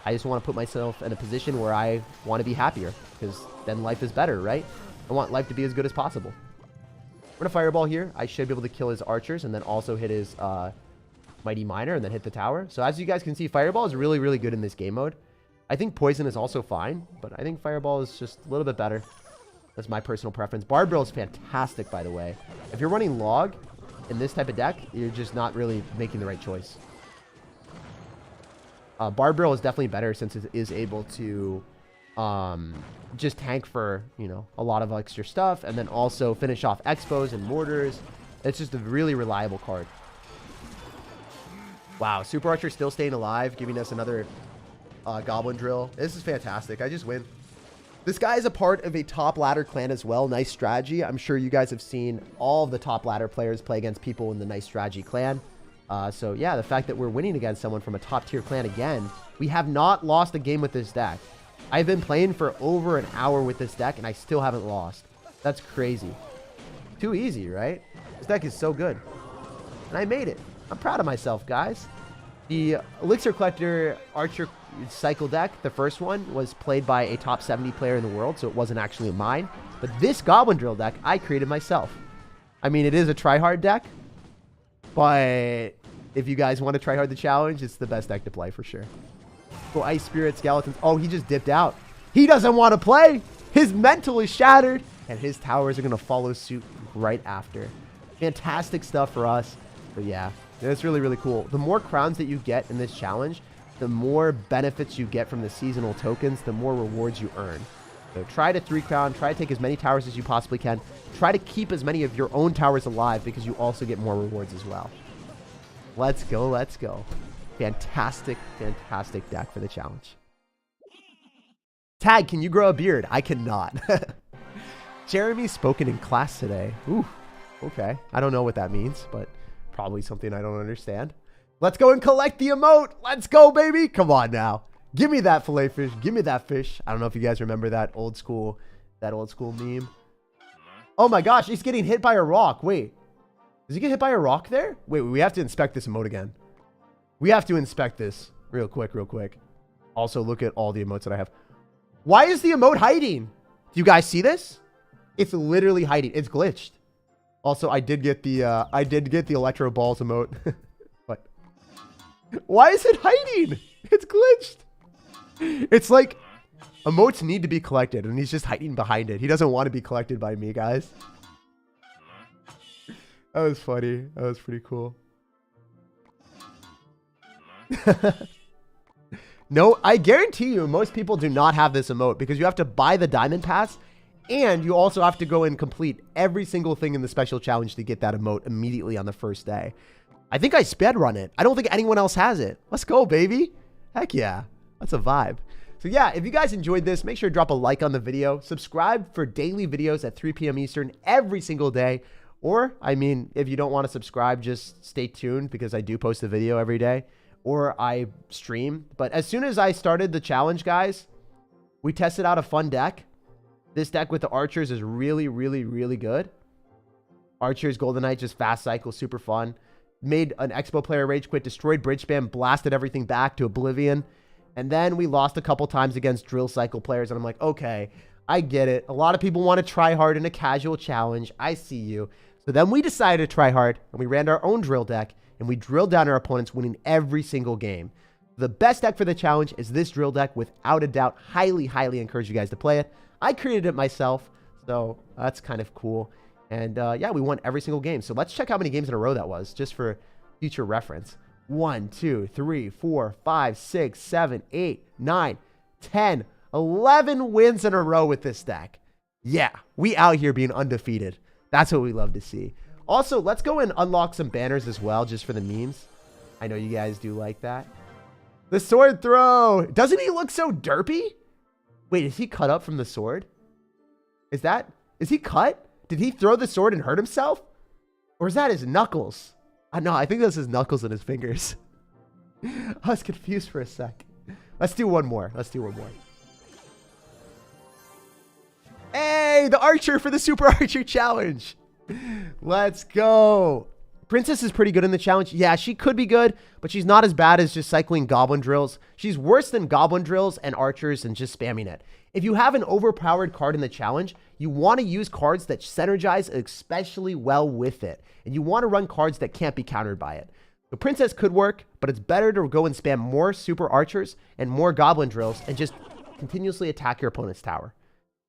I just want to put myself in a position where I want to be happier because then life is better, right? I want life to be as good as possible. We're going to Fireball here. I should be able to kill his archers and then also hit his Mighty Miner and then hit the tower. So as you guys can see, Fireball is really, really good in this game mode. I think Poison is also fine, but I think Fireball is just a little bit better. That's my personal preference. Barbarille is fantastic, by the way. If you're running Log in this type of deck, you're just not really making the right choice. Barbarille is definitely better since it is able to just tank for, you know, a lot of extra stuff and then also finish off Expos and Mortars. It's just a really reliable card. Wow, Super Archer still staying alive, giving us another Goblin Drill. This is fantastic. I just win. This guy is a part of a top ladder clan as well. Nice strategy. I'm sure you guys have seen all of the top ladder players play against people in the Nice Strategy clan. So yeah, the fact that we're winning against someone from a top tier clan again, we have not lost a game with this deck. I've been playing for over an hour with this deck and I still haven't lost. That's crazy. Too easy, right? This deck is so good. And I made it. I'm proud of myself, guys. The Elixir Collector Archer Cycle deck, the first one, was played by a top 70 player in the world, so it wasn't actually mine. But this Goblin Drill deck, I created myself. I mean, it is a try-hard deck, but if you guys want to try hard the challenge, it's the best deck to play for sure. Go Ice Spirit, Skeletons. Oh, he just dipped out. He doesn't want to play. His mental is shattered, and his towers are going to follow suit right after. Fantastic stuff for us. But yeah, it's really, really cool. The more crowns that you get in this challenge, the more benefits you get from the seasonal tokens, the more rewards you earn. So try to 3 crown, try to take as many towers as you possibly can. Try to keep as many of your own towers alive because you also get more rewards as well. Let's go, let's go. Fantastic, fantastic deck for the challenge. Tag, can you grow a beard? I cannot. Jeremy's spoken in class today. Ooh, okay. I don't know what that means, but probably something I don't understand. Let's go and collect the emote. Let's go, baby. Come on now. Give me that fillet fish. Give me that fish. I don't know if you guys remember that old school meme. Oh my gosh, he's getting hit by a rock. Wait. Does he get hit by a rock there? Wait, we have to inspect this emote again. We have to inspect this real quick, real quick. Also, look at all the emotes that I have. Why is the emote hiding? Do you guys see this? It's literally hiding. It's glitched. Also, I did get the Electro Balls emote. What? Why is it hiding? It's glitched. It's like Emotes need to be collected, and he's just hiding behind it. He doesn't want to be collected by me, guys. That was funny. That was pretty cool. No, I guarantee you most people do not have this emote because you have to buy the diamond pass and you also have to go and complete every single thing in the special challenge to get that emote immediately on the first day. I think I speedrun it. I don't think anyone else has it. Let's go, baby. Heck yeah. That's a vibe. So yeah, if you guys enjoyed this, make sure to drop a like on the video. Subscribe for daily videos at 3 p.m. Eastern every single day. Or, I mean, if you don't want to subscribe, just stay tuned because I do post a video every day. Or I stream. But as soon as I started the challenge, guys, we tested out a fun deck. This deck with the archers is really, really, really good. Archers, Golden Knight, just fast cycle, super fun. Made an Expo player rage quit, destroyed bridge spam, blasted everything back to oblivion. And then we lost a couple times against drill cycle players. And I'm like, okay, I get it. A lot of people want to try hard in a casual challenge. I see you. So then we decided to try hard and we ran our own drill deck. And we drilled down our opponents, winning every single game. The best deck for the challenge is this drill deck, without a doubt. Highly, highly encourage you guys to play it. I created it myself, so that's kind of cool. And yeah, we won every single game. So let's check how many games in a row that was, just for future reference. 1, 2, 3, 4, 5, 6, 7, 8, 9, 10, 11 wins in a row with this deck. Yeah, we out here being undefeated. That's what we love to see. Also, let's go and unlock some banners as well, just for the memes. I know you guys do like that. The sword throw. Doesn't he look so derpy? Wait, is he cut up from the sword? Is he cut? Did he throw the sword and hurt himself? Or is that his knuckles? No, I think that's his knuckles and his fingers. I was confused for a sec. Let's do one more. Let's do one more. Hey, the archer for the super archer challenge. Let's go. Princess is pretty good in the challenge. Yeah, she could be good, but she's not as bad as just cycling goblin drills. She's worse than goblin drills and archers and just spamming it. If you have an overpowered card in the challenge, you want to use cards that synergize especially well with it. And you want to run cards that can't be countered by it. The princess could work, but it's better to go and spam more super archers and more goblin drills and just continuously attack your opponent's tower.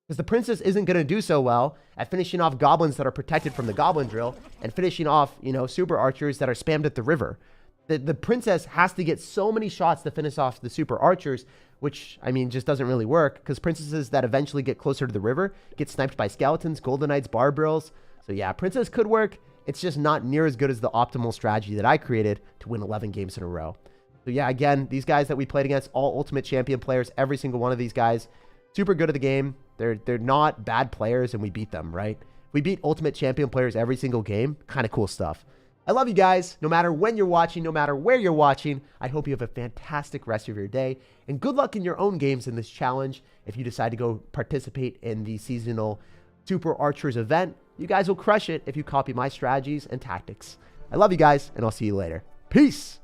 Because the princess isn't going to do so well at finishing off goblins that are protected from the goblin drill and finishing off, you know, super archers that are spammed at the river. The princess has to get so many shots to finish off the super archers, which, I mean, just doesn't really work because princesses that eventually get closer to the river get sniped by skeletons, golden knights, bar brills. So yeah, princess could work. It's just not near as good as the optimal strategy that I created to win 11 games in a row. So yeah, again, these guys that we played against, all ultimate champion players, every single one of these guys, super good at the game. They're not bad players, and we beat them, right? We beat ultimate champion players every single game. Kind of cool stuff. I love you guys. No matter when you're watching, no matter where you're watching, I hope you have a fantastic rest of your day. And good luck in your own games in this challenge. If you decide to go participate in the seasonal Super Archers event, you guys will crush it if you copy my strategies and tactics. I love you guys, and I'll see you later. Peace!